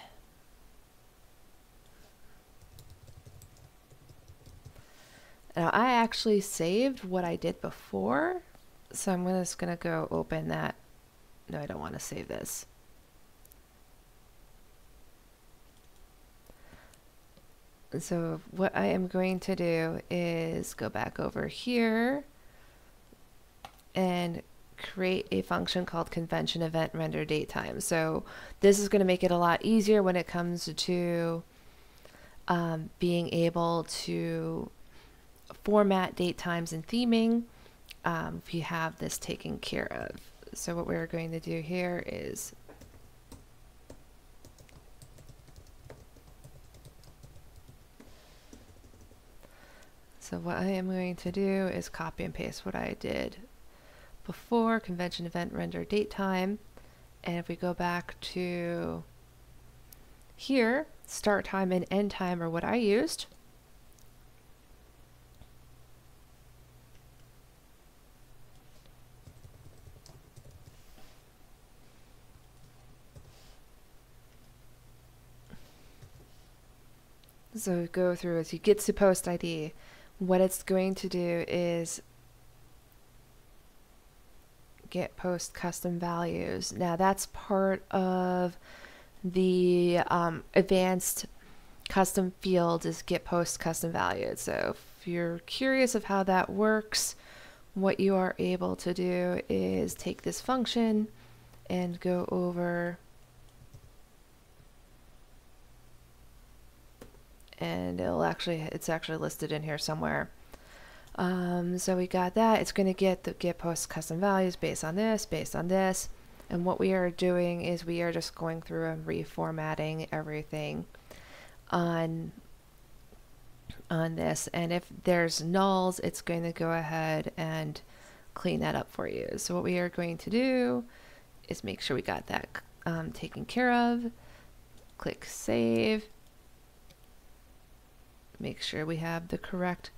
Now I actually saved what I did before. So I'm just going to go open that. No, I don't want to save this. So what I am going to do is go back over here and create a function called convention event render date time. So this is going to make it a lot easier when it comes to being able to format date times and theming if you have this taken care of. So what we're going to do here is what I am going to do is copy and paste what I did before, convention event render date time. And if we go back to here, start time and end time are what I used. So go through as you get to post ID. What it's going to do is get post custom values. Now that's part of the advanced custom fields is get post custom values. So if you're curious of how that works, what you are able to do is take this function and go over and it's actually listed in here somewhere. So we got that. It's going to get the get post custom values based on this, and what we are doing is we are just going through and reformatting everything on this, and if there's nulls, it's going to go ahead and clean that up for you. So what we are going to do is make sure we got that taken care of. Click save. Make sure we have the correct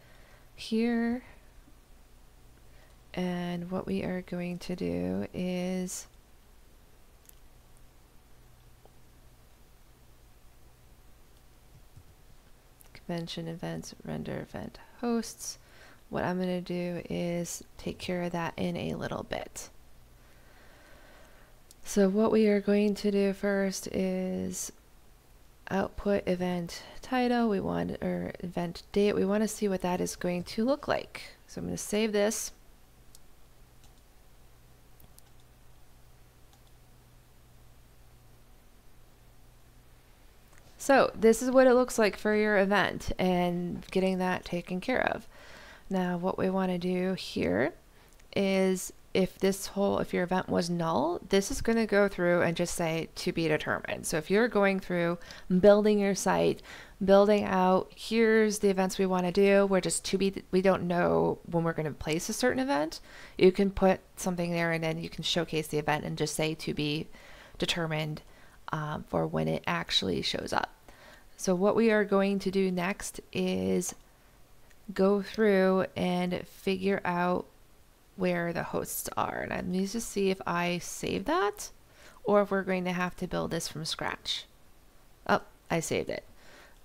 here. And what we are going to do is convention events, render event hosts. What I'm going to do is take care of that in a little bit. So what we are going to do first is output event title, or event date. We want to see what that is going to look like. So I'm going to save this. So this is what it looks like for your event and getting that taken care of. Now what we want to do here is if your event was null, this is going to go through and just say to be determined. So if you're going through building your site, building out, here's the events we want to do, we don't know when we're going to place a certain event, you can put something there and then you can showcase the event and just say to be determined for when it actually shows up. So what we are going to do next is go through and figure out where the hosts are. And let me just see if I save that or if we're going to have to build this from scratch. Oh, I saved it.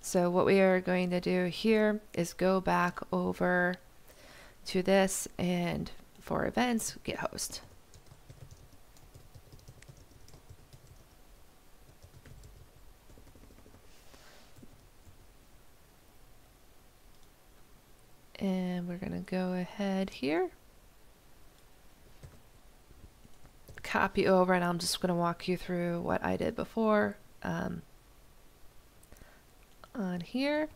So what we are going to do here is go back over to this and for events, get host. And we're going to go ahead here, copy over, and I'm just going to walk you through what I did before on here.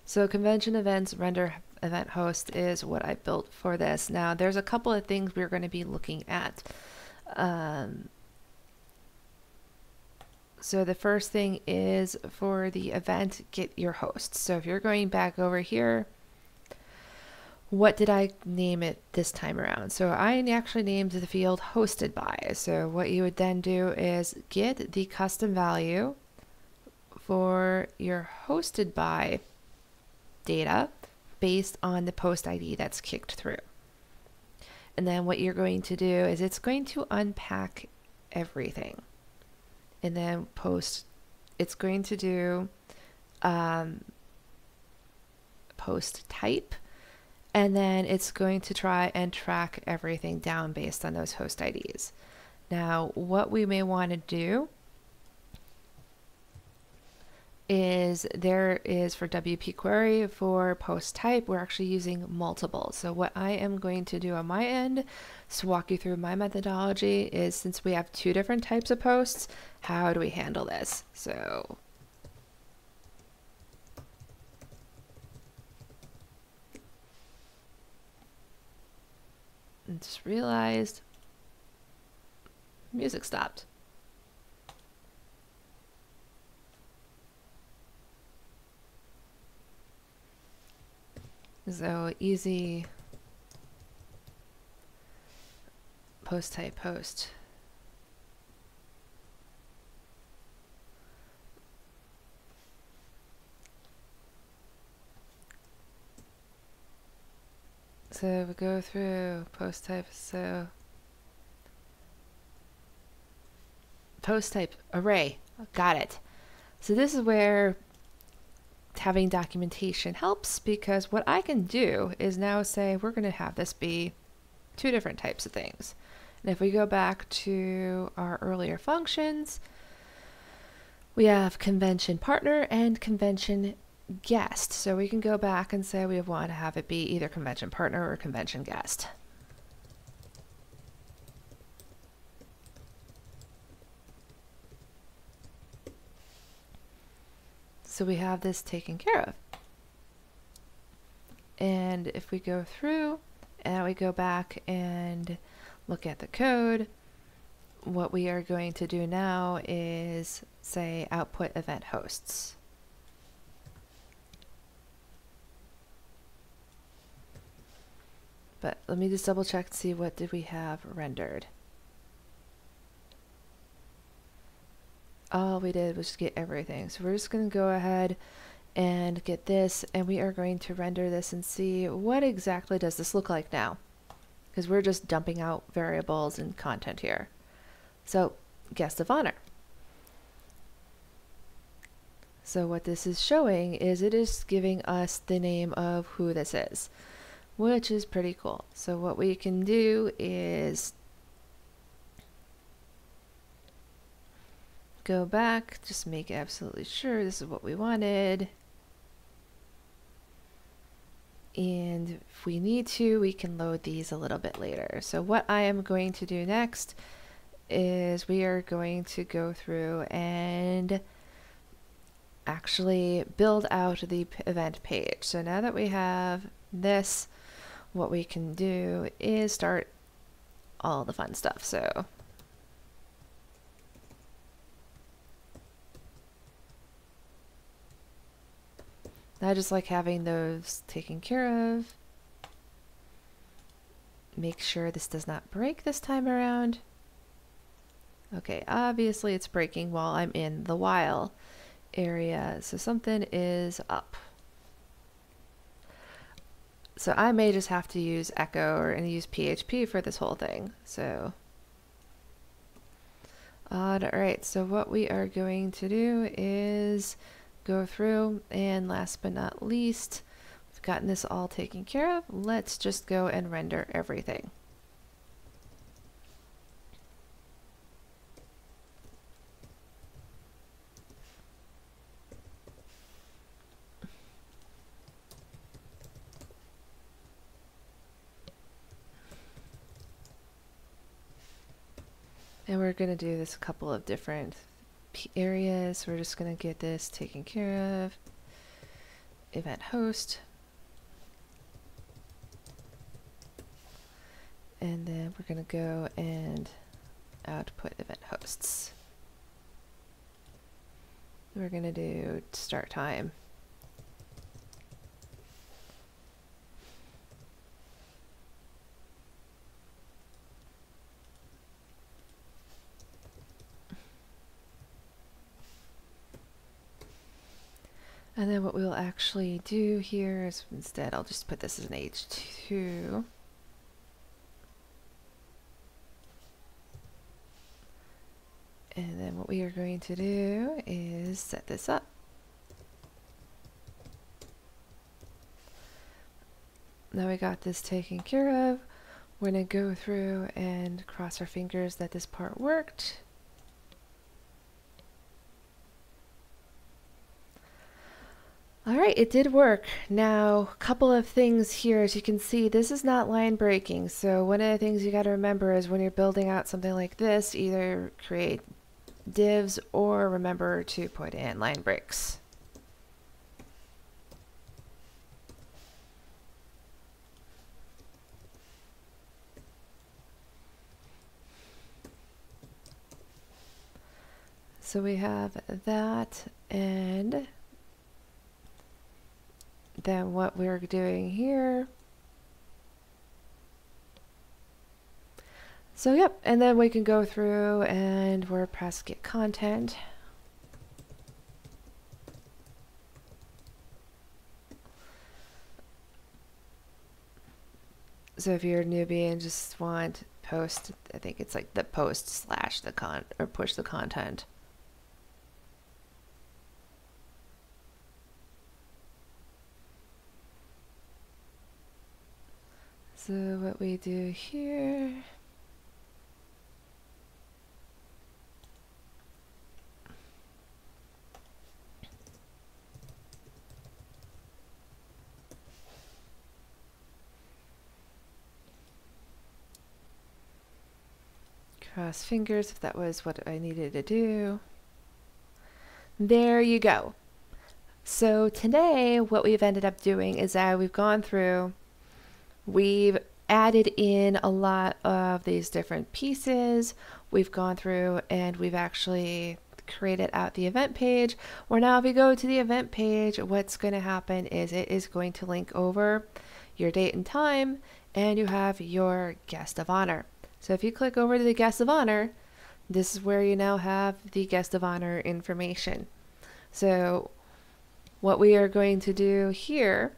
So convention events render event host is what I built for this. Now there's a couple of things we're going to be looking at. So the first thing is for the event, get your host. So if you're going back over here, what did I name it this time around? So I actually named the field hosted by. So what you would then do is get the custom value for your hosted by data based on the post ID that's kicked through. And then what you're going to do is it's going to unpack everything. And then it's going to do post type, and then it's going to try and track everything down based on those host IDs. Now, what we may want to do is there is for WP query for post type, we're actually using multiple. So what I am going to do on my end to walk you through my methodology is, since we have two different types of posts, how do we handle this? So I just realized music stopped. So easy post type post. So we go through post type. So post type array, got it. So this is where having documentation helps, because what I can do is now say we're going to have this be two different types of things. And if we go back to our earlier functions, we have convention partner and convention guest. So we can go back and say we want to have it be either convention partner or convention guest. So we have this taken care of. And if we go through and we go back and look at the code, what we are going to do now is say output event hosts. But let me just double check to see what did we have rendered. All we did was get everything. So we're just going to go ahead and get this, and we are going to render this and see what exactly does this look like now, because we're just dumping out variables and content here. So guest of honor. So what this is showing is it is giving us the name of who this is, which is pretty cool. So what we can do is go back, just make absolutely sure this is what we wanted. And if we need to, we can load these a little bit later. So what I am going to do next is we are going to go through and actually build out the event page. So now that we have this, what we can do is start all the fun stuff. So I just like having those taken care of. Make sure this does not break this time around. Okay, obviously it's breaking while I'm in the while area, so something is up. So I may just have to use echo or use PHP for this whole thing. So alright, so what we are going to do is go through, and last but not least, we've gotten this all taken care of. Let's just go and render everything. And we're going to do this a couple of different areas. We're just going to get this taken care of. Event host. And then we're going to go and output event hosts. We're going to do start time. And then what we'll actually do here is instead I'll just put this as an H2. And then what we are going to do is set this up. Now we got this taken care of. We're going to go through and cross our fingers that this part worked. Alright, it did work. Now, a couple of things here. As you can see, this is not line breaking. So one of the things you got to remember is when you're building out something like this, either create divs or remember to put in line breaks. So we have that, and then what we're doing here. So yep, and then we can go through and WordPress get content. So if you're a newbie and just want post, I think it's like the post slash the or push the content. So what we do here, cross fingers if that was what I needed to do. There you go. So today what we've ended up doing is that we've gone through, we've added in a lot of these different pieces. We've gone through and we've actually created out the event page, where now if you go to the event page, what's going to happen is it is going to link over your date and time, and you have your guest of honor. So if you click over to the guest of honor, this is where you now have the guest of honor information. So what we are going to do here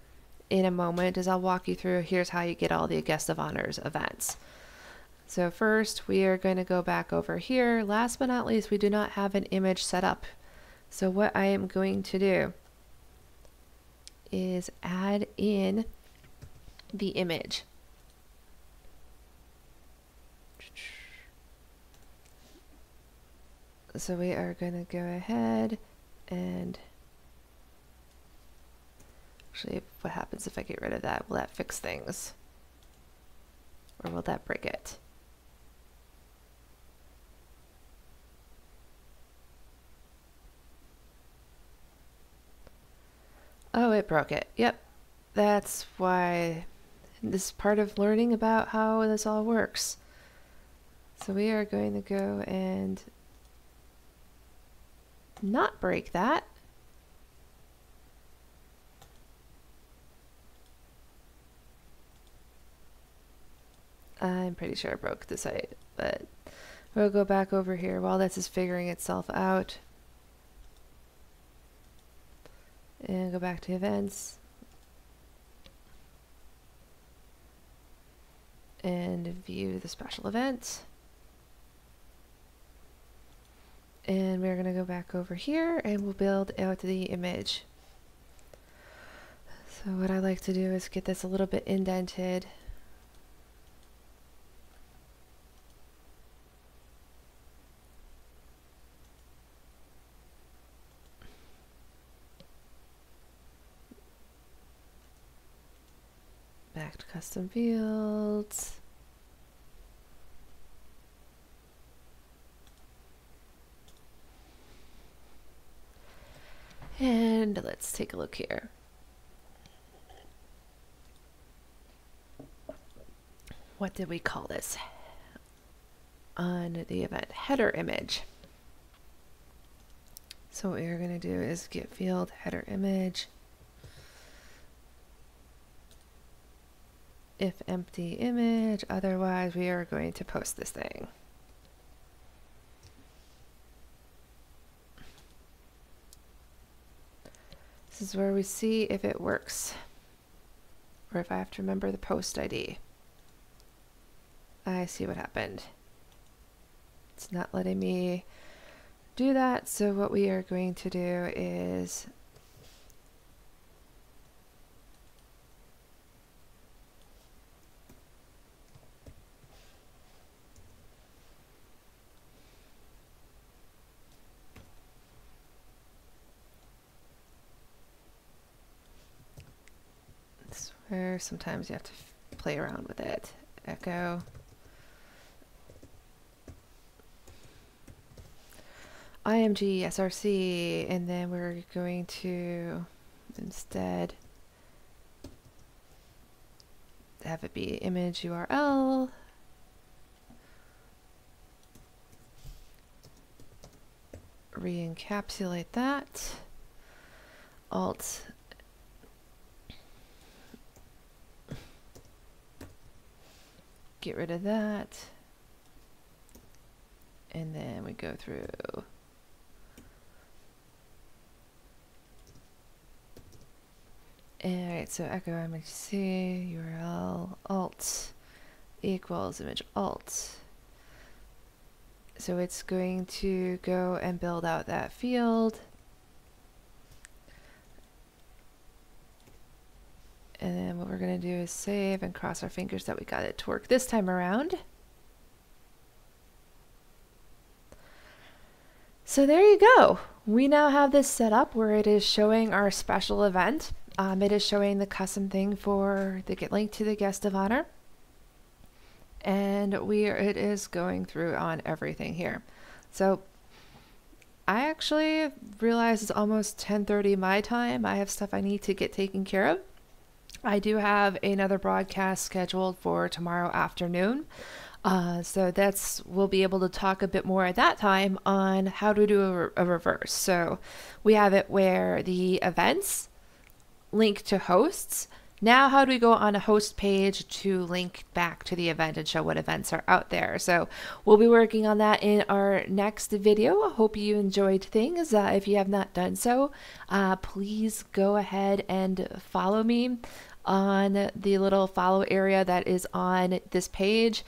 in a moment is I'll walk you through, here's how you get all the guest of honors events. So first we are going to go back over here. Last but not least, we do not have an image set up. So what I am going to do is add in the image. So we are going to go ahead and actually, what happens if I get rid of that? Will that fix things? Or will that break it? Oh, it broke it. Yep. That's why This is part of learning about how this all works. So we are going to go and not break that. I'm pretty sure I broke the site, but we'll go back over here while this is figuring itself out. And go back to events. And view the special event. And we're going to go back over here and we'll build out the image. So what I like to do is get this a little bit indented. Back to custom fields. And let's take a look here. What did we call this on the event? Header image. So what we're going to do is get field header image. If empty image, otherwise we are going to post this thing. This is where we see if it works, or if I have to remember the post ID. I see what happened. It's not letting me do that, so what we are going to do is where sometimes you have to play around with it. Echo. IMG, SRC, and then we're going to instead have it be image URL. Re-encapsulate that. Alt get rid of that, and then we go through alright, so echo img URL alt equals image alt. So it's going to go and build out that field. And then what we're going to do is save and cross our fingers that we got it to work this time around. So there you go. We now have this set up where it is showing our special event. It is showing the custom thing for the get link to the guest of honor. And it is going through on everything here. So I actually realize it's almost 10:30 my time. I have stuff I need to get taken care of. I do have another broadcast scheduled for tomorrow afternoon. So we'll be able to talk a bit more at that time on how to do a reverse. So we have it where the events link to hosts. Now, how do we go on a host page to link back to the event and show what events are out there? So we'll be working on that in our next video. I hope you enjoyed things. If you have not done so, please go ahead and follow me on the little follow area that is on this page.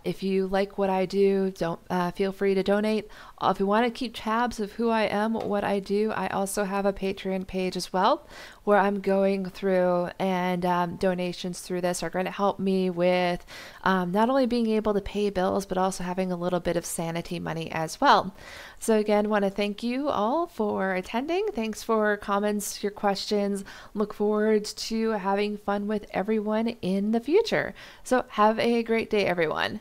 If you like what I do, don't feel free to donate. If you want to keep tabs of who I am, what I do, I also have a Patreon page as well, where I'm going through, and donations through this are going to help me with not only being able to pay bills, but also having a little bit of sanity money as well. So again, want to thank you all for attending. Thanks for comments, your questions. Look forward to having fun with everyone in the future. So have a great day, everyone.